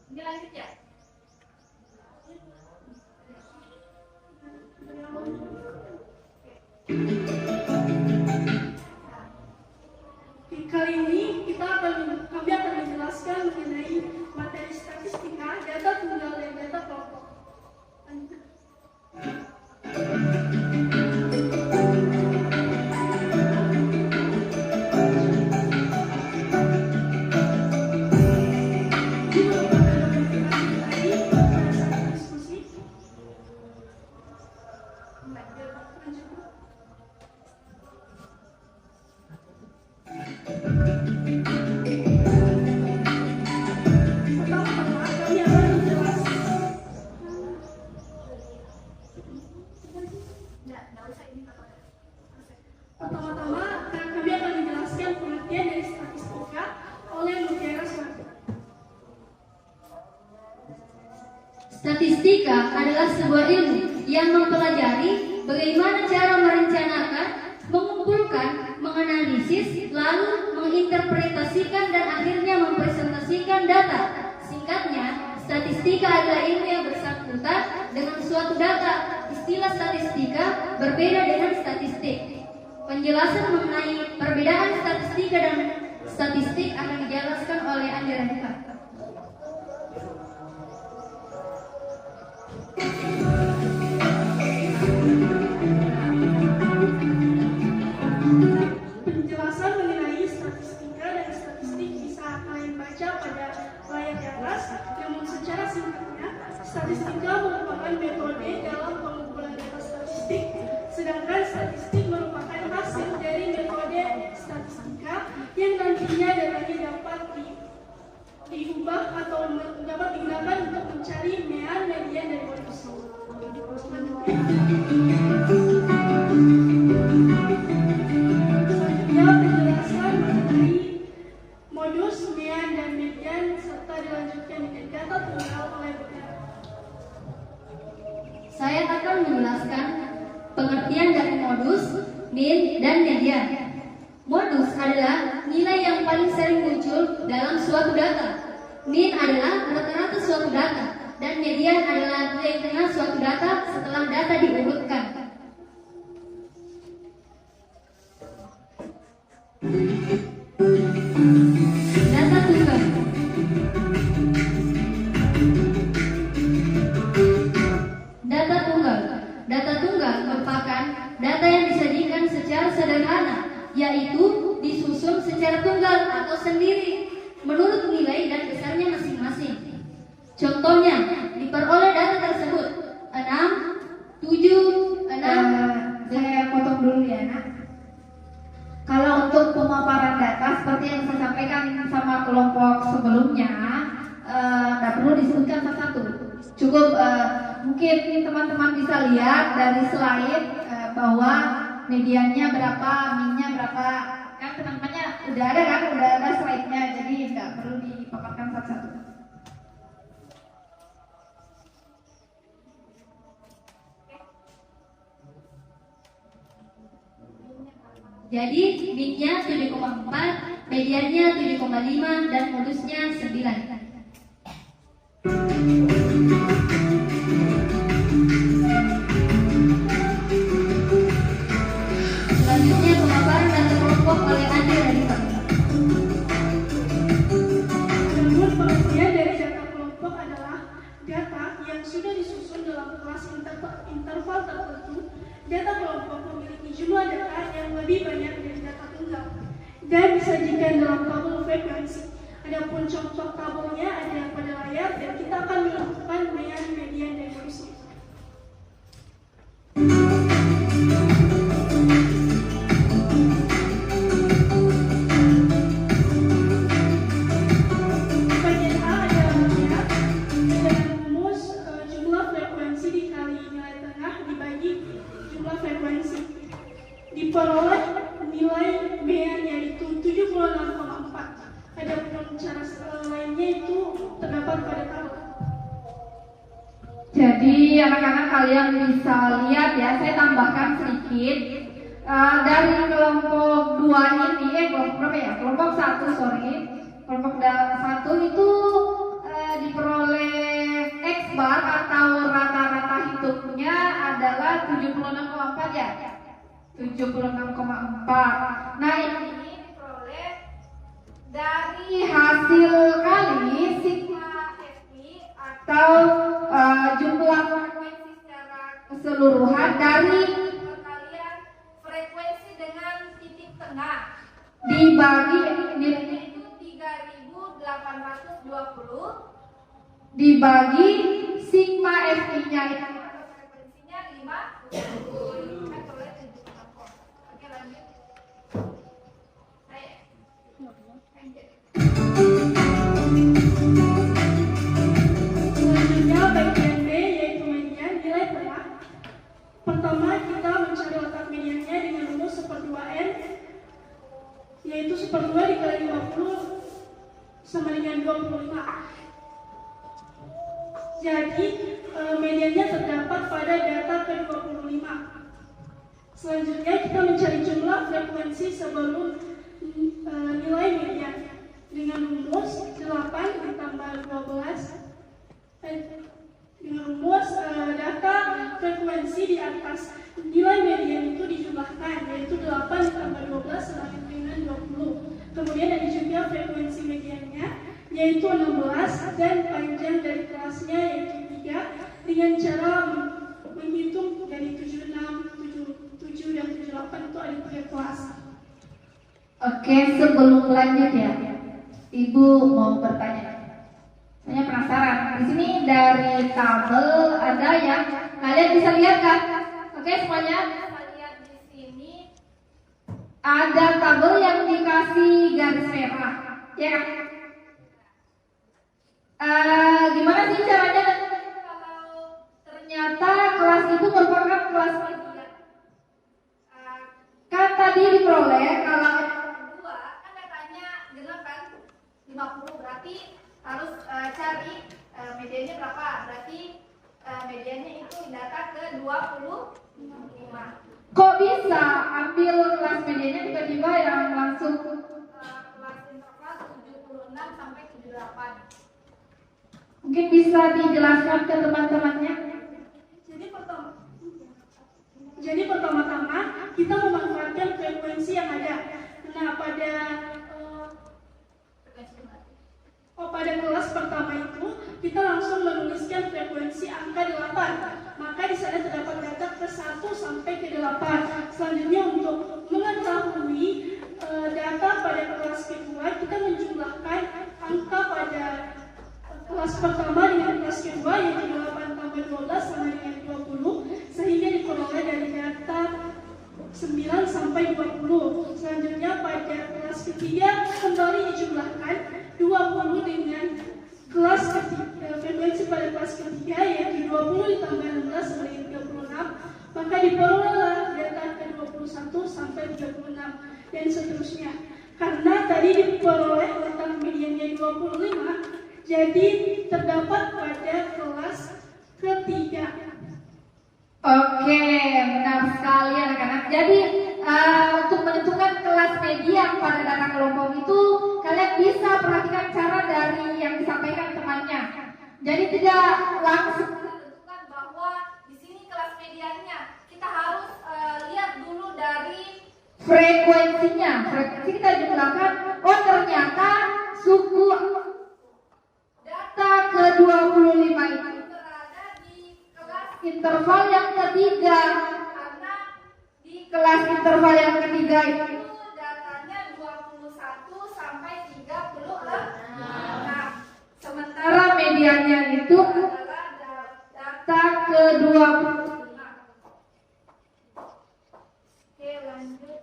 A: Lanjut ya.
E: Kali ini kami akan menjelaskan mengenai materi statistika, data tunggal dan data kelompok. Pertama-tama, kami akan menjelaskan pengertian dari statistika oleh Mutiara Suardi.
G: Statistika adalah sebuah ilmu yang mempelajari bagaimana cara merencanakan, mengumpulkan, menganalisis, lalu menginterpretasikan dan akhirnya mempresentasikan data. Singkatnya, statistika adalah ilmu yang bersangkutan dengan suatu data. Istilah statistika berbeda dengan statistik. Penjelasan mengenai perbedaan statistika dan statistik akan dijelaskan oleh Andi Radika.
E: Penjelasan mengenai statistika dan statistik bisa kalian baca pada layar di atas. Namun secara singkatnya, statistika merupakan metode dalam pengumpulan data statistik, sedangkan statistik merupakan hasil dari metode statistika yang nantinya datanya dapat diubah atau dapat digunakan untuk mencari mean, median, dan modus. Selanjutnya penjelasan mengenai modus, mean, dan median serta dilanjutkan dengan data tunggal oleh Mutiara.
G: Saya akan menjelaskan pengertian dari modus, mean, dan median. Modus adalah nilai yang paling sering muncul dalam suatu data. Mean adalah rata-rata suatu data, dan median adalah nilai tengah suatu data setelah data diurutkan. Data tunggal. Data tunggal. Data tunggal merupakan data yang disajikan secara sederhana, yaitu disusun secara tunggal atau sendiri menurut nilai dan besarnya masing-masing. Contohnya, diperoleh data tersebut 6, 7, 6.
A: Saya potong dulu ya, Nak. Kalau untuk pemaparan data seperti yang saya sampaikan sama kelompok sebelumnya, nggak perlu disebutkan satu-satu. Cukup mungkin teman-teman bisa lihat dari slide bahwa mediannya berapa, minnya berapa. Kan teman-temannya udah ada kan, udah ada slide-nya, jadi nggak perlu dipaparkan satu-satu.
G: Jadi minnya 7,4, mediannya 7,5, dan modusnya 9. Selanjutnya pemaparan data kelompok oleh Andi Radika.
E: Namun pengertian dari data kelompok adalah data yang sudah disusun dalam kelas interval tertentu. Data kelompok memiliki jumlah data yang lebih banyak dari data tunggal dan disajikan dalam tabel frekuensi. Adapun contoh tabelnya ada pada layar dan kita akan melakukan mean, median, dan modusnya. Bagian A adalah mean dengan rumus jumlah frekuensi dikali nilai tengah dibagi jumlah frekuensi. Diperoleh nilai mean yaitu 76,4. Adapun cara lainnya itu terdapat pada tabel.
A: Jadi anak-anak kalian bisa lihat ya, saya tambahkan sedikit. Dari kelompok 2 ini, kelompok berapa ya? Kelompok 1, sorry. Kelompok 1 itu diperoleh X bar atau rata-rata hitungnya adalah 76,4 ya. 76,4. Nah, ini diperoleh dari hasil kali sigma FI atau jumlah frekuensi secara keseluruhan dari perkalian frekuensi dengan titik tengah dibagi nilainya itu 3.820 dibagi sigma FI-nya itu frekuensinya 50. Oke, lanjut.
E: Selanjutnya bagian B yaitu median nilai tengah. Pertama kita mencari letak mediannya dengan rumus 1/2n, yaitu 1/2 dikali 50 sama dengan 25. Jadi mediannya terdapat pada data ke-25. Selanjutnya kita mencari jumlah frekuensi sebelum nilai median dengan rumus 8 ditambah 12 dengan rumus data frekuensi di atas nilai median itu dijumlahkan, yaitu 8 ditambah 12 sama dengan 20. Kemudian ada juga frekuensi mediannya, yaitu 16, dan panjang dari kelasnya yaitu 3, dengan cara menghitung dari 76, 77, dan 78 itu ada 3 kelas.
A: Oke, sebelum lanjut ya, Ibu mau bertanya. Saya penasaran. Di sini dari tabel ada yang kalian bisa lihat kan? Oke, semuanya bisa lihat di sini ada tabel yang dikasih garis merah, ya kan? Gimana sih caranya nanti kalau ternyata kelas itu merupakan kelas median? Kan tadi diperoleh kalau kan datanya genap kan 50, berarti harus cari mediannya berapa, berarti mediannya itu data ke 25. Kok bisa ambil kelas mediannya tiba-tiba yang langsung kelas interval 76 sampai 78? Mungkin bisa dijelaskan ke teman-temannya.
E: Jadi pertama-tama kita memanfaatkan frekuensi yang ada. Nah, pada kelas pertama itu kita langsung menuliskan frekuensi angka 8. Maka di sana terdapat data ke 1 sampai ke 8. Selanjutnya untuk mengetahui data pada kelas kedua, kita menjumlahkan angka pada kelas pertama dengan kelas kedua, yaitu 8 tambah 12 sama dengan 20, sehingga diperoleh dari data 9 sampai 20. Selanjutnya pada kelas ketiga kembali dijumlahkan 20 dengan kelas ketiga, frekuensi pada kelas ketiga yaitu 20 ditambah 16 sama dengan 36, maka diperolehlah data ke 21 sampai 36 dan seterusnya. Karena tadi diperoleh letak mediannya 25, jadi terdapat pada kelas ketiga.
A: Oke, benar sekali anak-anak. Jadi untuk menentukan kelas median pada data kelompok itu, kalian bisa perhatikan cara dari yang disampaikan temannya. Jadi tidak langsung menentukan bahwa di sini kelas mediannya. Kita harus lihat dulu dari frekuensinya. Frekuensi kita jumlahkan. Oh, ternyata suku data ke-25 itu berada di kelas interval yang ketiga, karena di kelas interval yang ketiga itu datanya 21 sampai 36. Sementara mediannya itu adalah data ke-25. Oke, lanjut.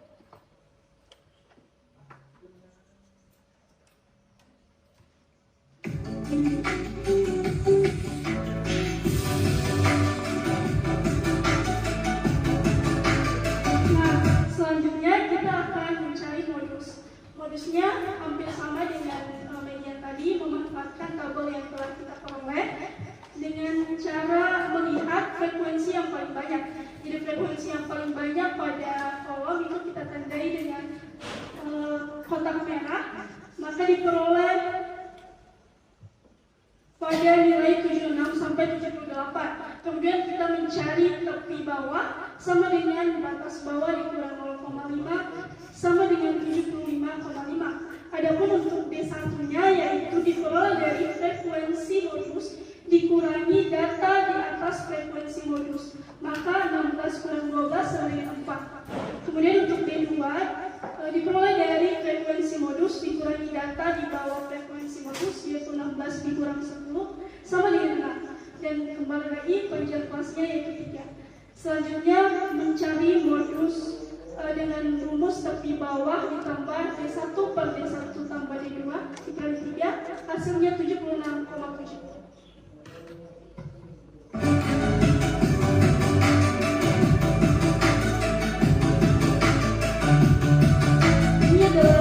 E: Selanjutnya kita akan mencari modus. Modusnya hampir sama dengan median tadi, memanfaatkan tabel yang telah kita peroleh dengan cara paling banyak. Jadi frekuensi yang paling banyak pada kolom itu kita tandai dengan kotak merah, maka diperoleh pada nilai 76 sampai 78. Kemudian kita mencari tepi bawah sama dengan batas bawah dikurang 0,5 sama dengan 75,5. Adapun untuk D1-nya yaitu diperoleh dari frekuensi modus dikurangi data di atas frekuensi modus, maka 16 kurang 12 sama dengan 4. Kemudian untuk D2 diperoleh dari frekuensi modus dikurangi data di bawah frekuensi modus, yaitu 16 dikurang 10 sama dengan 6. Dan kembali lagi penjelasan kelasnya yaitu 3. Selanjutnya mencari modus dengan rumus tepi bawah ditambah D1 per D1 tambah D2 dikali 3, hasilnya 76,7. Ini adalah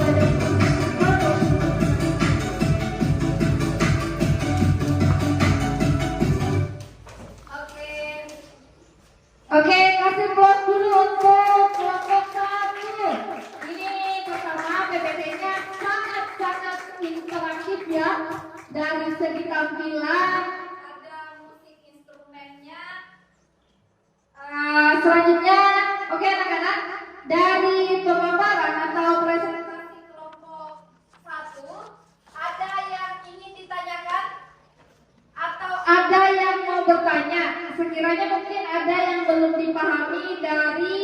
A: Oke, kasih blok dulu untuk kelompok 1. Ini pertama PPT-nya sangat interaktif ya. Dari segi tampilan ada musik instrumennya. Selanjutnya, oke anak-anak, dari pemaparan atau presentasi kelompok 1, ada yang ingin ditanyakan atau ada yang mau bertanya? Sekiranya mungkin ada yang belum dipahami dari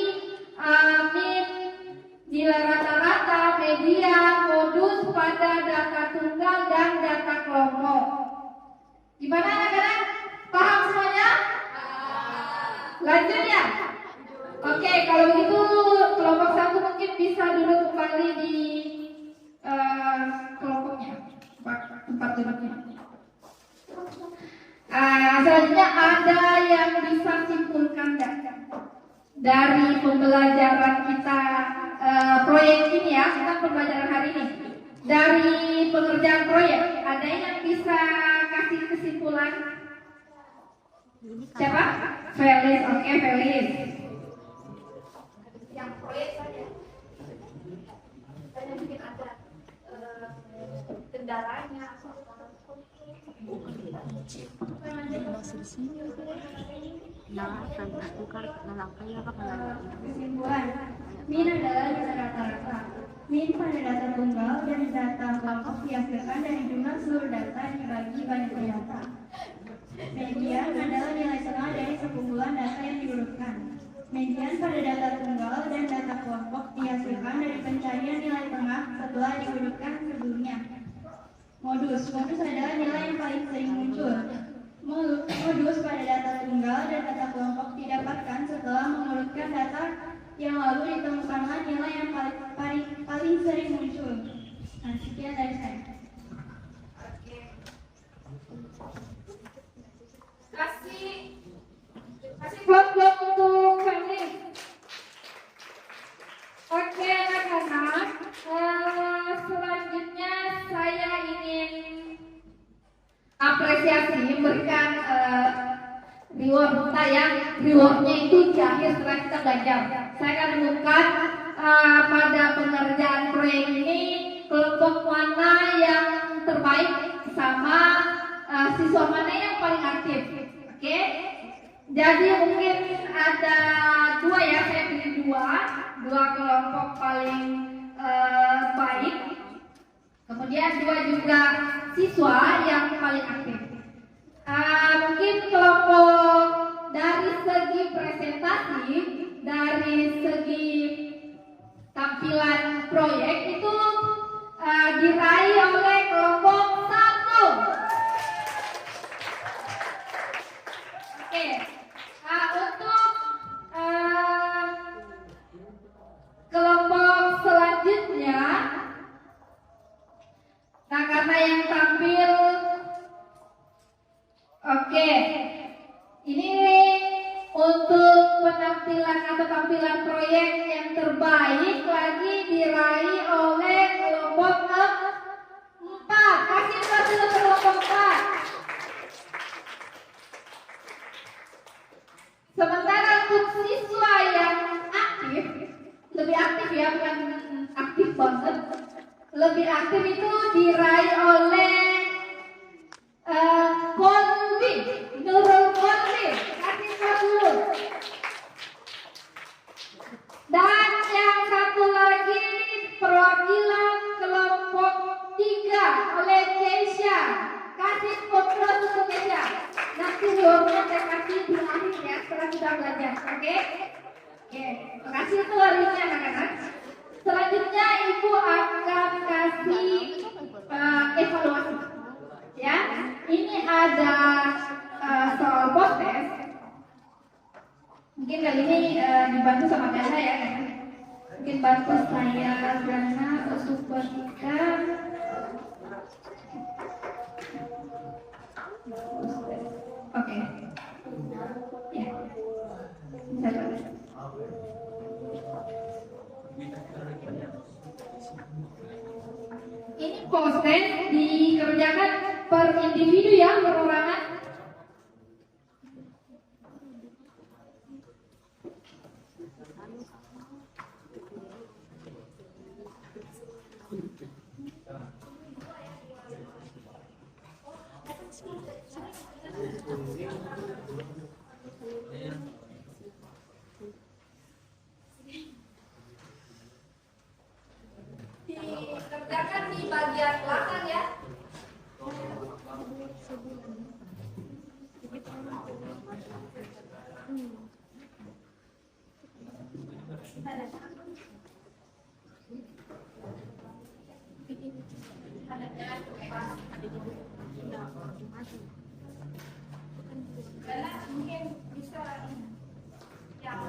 A: min, nilai rata-rata, media, modus pada data tunggal dan data kelompok. Gimana anak-anak? Paham semuanya? Lanjut ya? Oke, kalau begitu kelompok 1 mungkin bisa duduk kembali di kelompoknya, tempat duduknya. Selanjutnya ada yang bisa simpulkan dari pembelajaran kita proyek ini ya, tentang pembelajaran hari ini. Dari pengerjaan proyek, ada yang bisa kasih kesimpulan? Siapa? Felis, oke Felis. Yang proyek saja. Saya mungkin ada kendalanya.
G: Kesimpulan, min adalah nilai rata-rata. Min pada data tunggal dan data kelompok dihasilkan dari jumlah seluruh data dibagi banyaknya data. Median adalah nilai tengah dari sekumpulan data yang diurutkan. Median pada data tunggal dan data kelompok dihasilkan dari pencarian nilai tengah setelah diurutkan sebelumnya. Modus adalah nilai yang paling sering muncul. Modus pada data tunggal dan data kelompok didapatkan setelah mengurutkan data yang lalu ditemukanlah nilai yang paling sering muncul. Nah, sekian dari saya.
A: Kasih blok-blok untuk family. Oke anak-anak, selanjutnya saya ingin apresiasi, memberikan reward kita ya. Rewardnya itu di akhir setelah kita belajar. Saya akan umumkan pada pengerjaan proyek ini kelompok mana yang terbaik sama siswa mana yang paling aktif. Oke? Jadi mungkin ada 2 ya, saya pilih 2 kelompok paling baik. Kemudian 2 juga siswa yang paling aktif. Mungkin kelompok dari segi presentasi, dari segi tampilan proyek itu diraih oleh kelompok 1. Oke. Untuk kelompok selanjutnya, nah karena yang tampil, oke, ini untuk penampilan atau tampilan proyek yang terbaik lagi diraih oleh kelompok 4. Kasih satu untuk kelompok 4. Sementara aktif ya, bukan aktif banget. Lebih aktif itu diraih oleh Kolbi, Nurul Kolbi, kasih dulu. Dan yang satu lagi perwakilan kelompok 3 oleh Keisha. Kasih kontrol untuk Keisha. Nanti jawabnya saya kasih di akhir ya setelah kita belajar, oke? Oke, makasih untuk hari ini anak-anak. Selanjutnya ibu akan kasih evaluasi. Ya, ini ada soal post test. Mungkin kali ini dibantu sama Gana ya. Mungkin bantu saya Gana untuk buatkan. Oke. Ya. Bisa bantu. Ini post test dikerjakan per individu ya, perorangan. Dikerjakan di bagian belakang ya. Mungkin bisa yang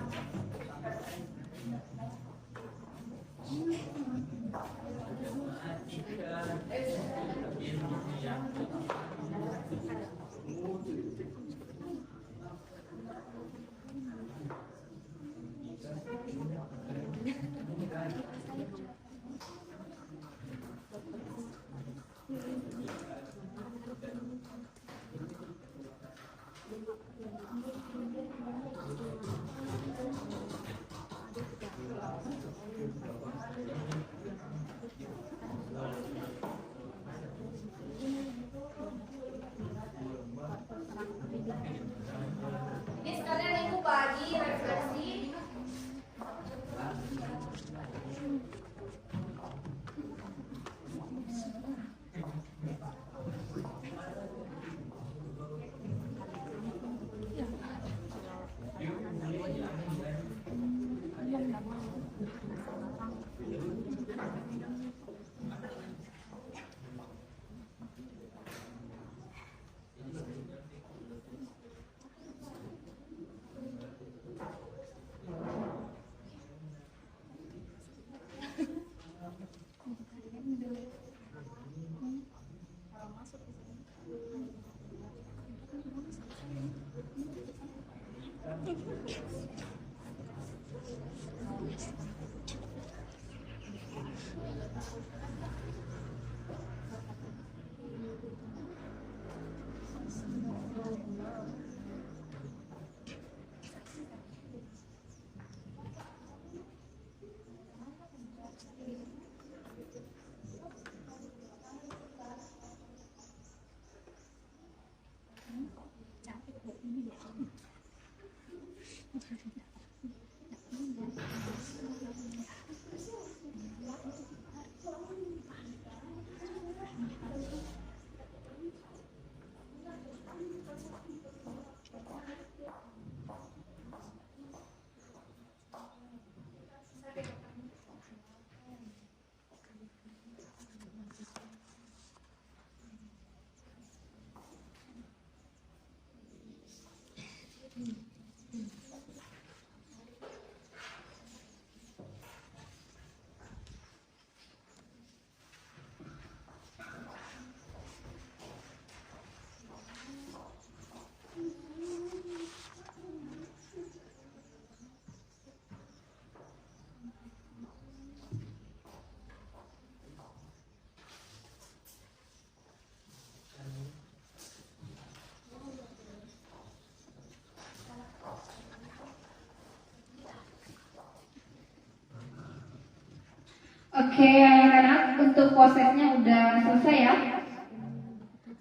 A: Oke, anak-anak, untuk prosesnya udah selesai ya?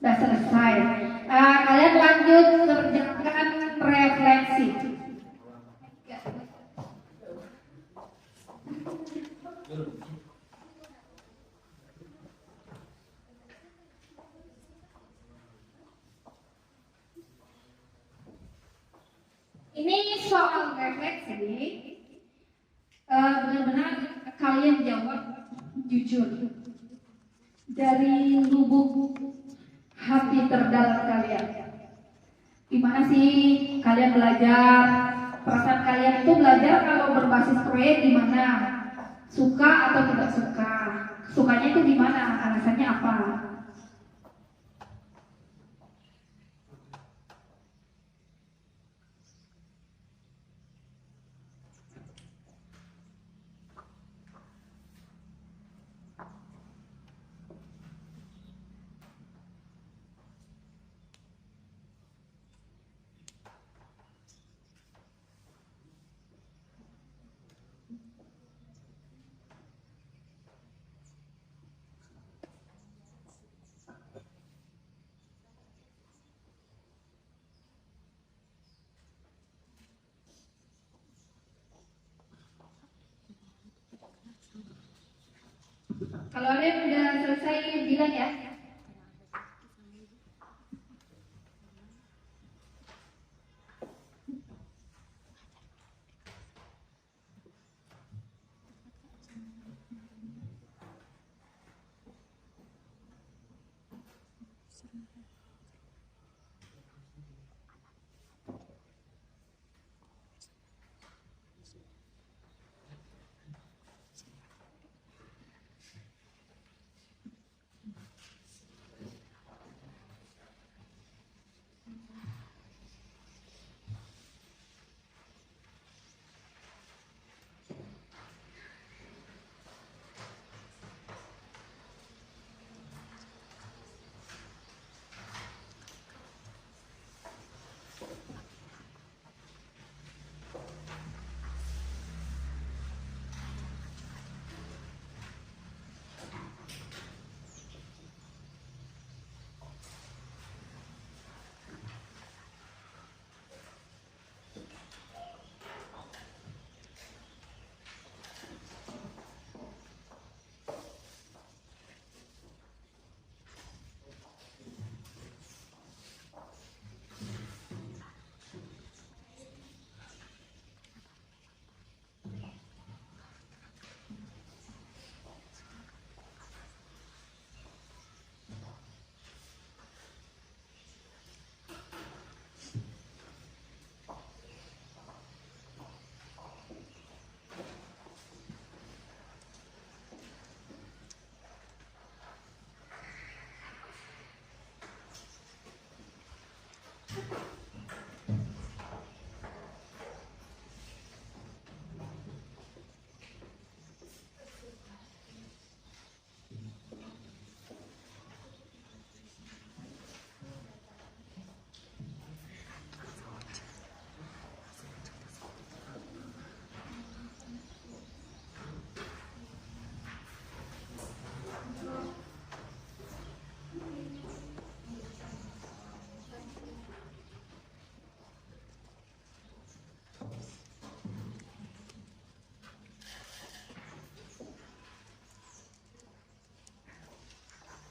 A: Udah selesai. Kalian lanjut kerjakan refleksi. Ini soal refleksi, benar-benar kalian jawab jujur dari lubuk hati terdalam kalian. Gimana sih kalian belajar? Perasaan kalian itu belajar kalau berbasis proyek gimana? Suka atau tidak suka? Sukanya itu gimana? Alasannya apa? Kalau ada yang udah selesai bilang ya.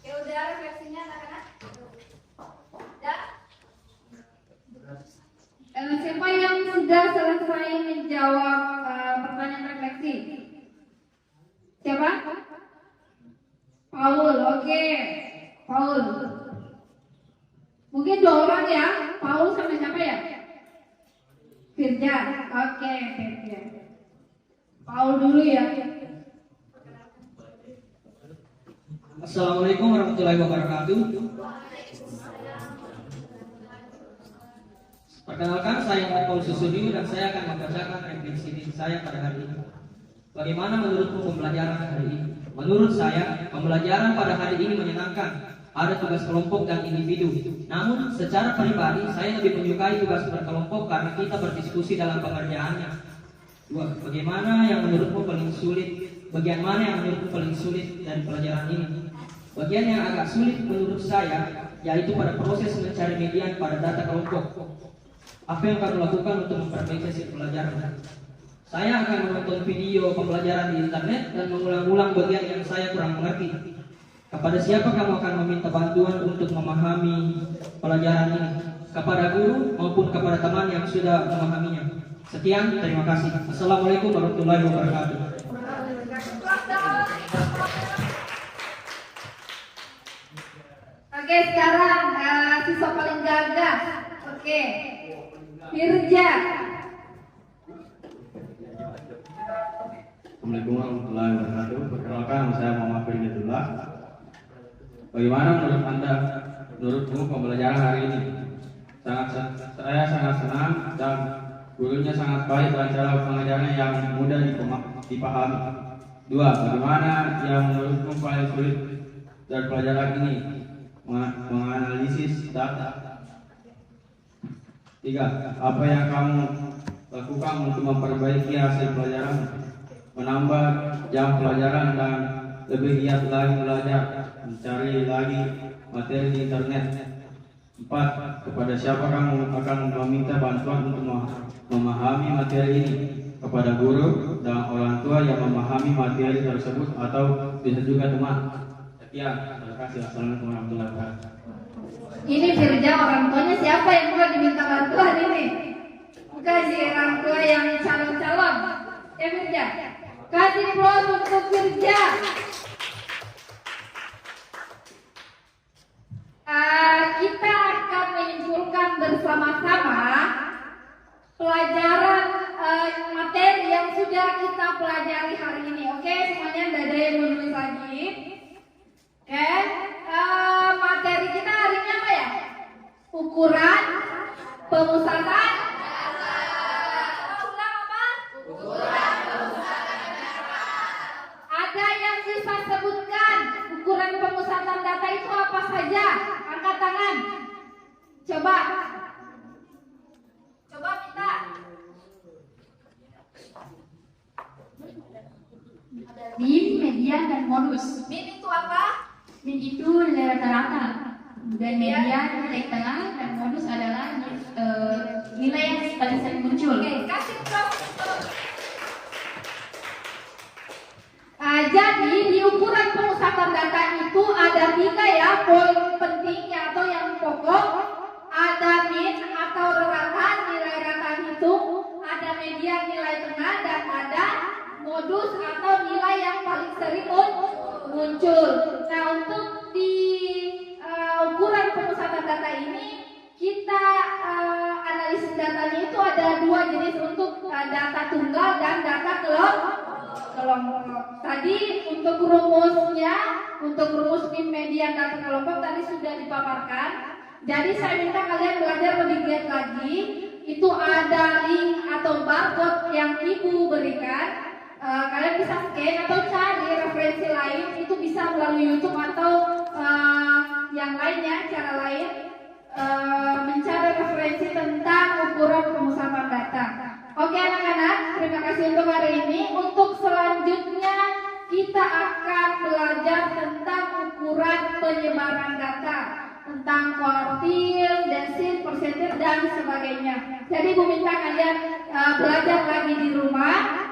A: Udah refleksinya anak-anak? Udah? Siapa yang sudah selesai menjawab pertanyaan refleksi? Siapa? Paul, oke. Paul. Mungkin 2 orang ya. Paul sama siapa ya? Firja. Oke, Firja. Paul dulu ya.
B: Assalamualaikum warahmatullahi wabarakatuh. Perkenalkan, saya Paul Susuniu dan saya akan membacakan refleksi saya pada hari ini. Bagaimana menurutmu pembelajaran hari ini? Menurut saya, pembelajaran pada hari ini menyenangkan. Ada tugas kelompok dan individu. Namun, secara pribadi, saya lebih menyukai tugas berkelompok karena kita berdiskusi dalam pengerjaannya. Bagaimana yang menurutmu paling sulit bagian mana yang menurutmu paling sulit dari pelajaran ini? Bagian yang agak sulit menurut saya yaitu pada proses mencari median pada data kelompok. Apa yang kamu lakukan untuk memperbaiki hasil pelajaran? Saya akan menonton video pembelajaran di internet dan mengulang-ulang bagian yang saya kurang mengerti. Kepada siapa kamu akan meminta bantuan untuk memahami pelajaran ini? Kepada guru maupun kepada teman yang sudah memahaminya. Sekian, terima kasih. Assalamualaikum warahmatullahi wabarakatuh.
A: Oke, sekarang siswa paling gagah. Oke, Firja.
H: Assalamualaikum warahmatullahi wabarakatuh. Perkenalkan, saya Muhammad Firjatullah. Bagaimana menurutmu pembelajaran hari ini? Saya sangat senang dan gurunya sangat baik dan cara pengajarannya yang mudah dipahami. 2. Bagaimana yang menurutmu paling sulit dari pelajaran ini? Menganalisis data. 3. Apa yang kamu lakukan untuk memperbaiki hasil pelajaran? Menambah jam pelajaran dan lebih giat lagi belajar, mencari lagi materi di internet. 4. Kepada siapa kamu akan meminta bantuan untuk memahami materi ini? Kepada guru dan orang tua yang memahami materi tersebut atau bisa juga teman. Sekian, terima kasih. Assalamualaikum warahmatullahi wabarakatuh.
A: Ini Firja, orang tuanya siapa yang mau diminta bantuan ini? Bukan si orang tua yang calon-calon. Ya Firja, kasih applause untuk Firja. Kita akan menyimpulkan bersama-sama pelajaran materi yang sudah kita pelajari hari ini. Oke, semuanya tidak ada yang menulis lagi. Oke, materi kita hari ini apa ya? Ukuran pemusatan. Ulang apa? Ukuran pemusatan data. Ada yang bisa sebutkan ukuran pemusatan data itu apa saja? Angkat tangan. Coba minta.
C: Min, median, dan modus.
A: Min itu apa?
C: Min itu nilai rata-rata, dan median nilai tengah, dan modus adalah nilai yang paling sering muncul.
A: Oke, kasih tahu. Jadi di ukuran pemusatan data itu ada 3 ya poin pentingnya atau yang pokok. Ada min atau rata, nilai rata itu, ada median nilai tengah, dan ada modus atau nilai yang paling sering muncul. Nah, untuk di ukuran pemusatan data ini kita analisis datanya itu ada 2 jenis, untuk data tunggal dan data kelompok. Tadi untuk rumusnya, untuk rumus min, median, data kelompok tadi sudah dipaparkan. Jadi saya minta kalian belajar lebih giat lagi. Itu ada link atau barcode yang ibu berikan. Kalian bisa scan atau cari referensi lain, itu bisa melalui YouTube atau yang lainnya, cara lain mencari referensi tentang ukuran pemusatan data. Oke anak-anak, terima kasih untuk hari ini. Untuk selanjutnya kita akan belajar tentang ukuran penyebaran data, tentang kuartil, desil, persentil, dan sebagainya. Jadi ibu minta kalian belajar lagi di rumah.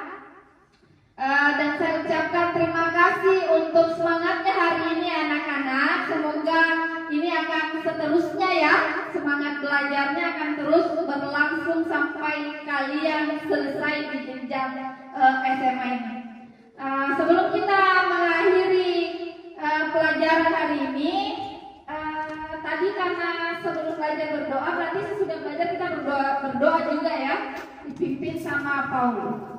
A: Dan saya ucapkan terima kasih untuk semangatnya hari ini anak-anak. Semoga ini akan seterusnya ya, semangat belajarnya akan terus berlangsung sampai kalian selesai di jenjang SMA ini. Sebelum kita mengakhiri pelajaran hari ini, tadi karena sebelum belajar berdoa, berarti sesudah belajar kita berdoa juga ya, dipimpin sama Paulus.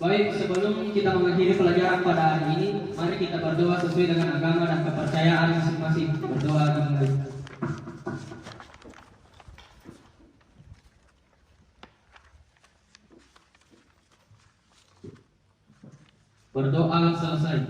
B: Baik, sebelum kita mengakhiri pelajaran pada hari ini, mari kita berdoa sesuai dengan agama dan kepercayaan masing-masing. Berdoa dimulai. Berdoa selesai.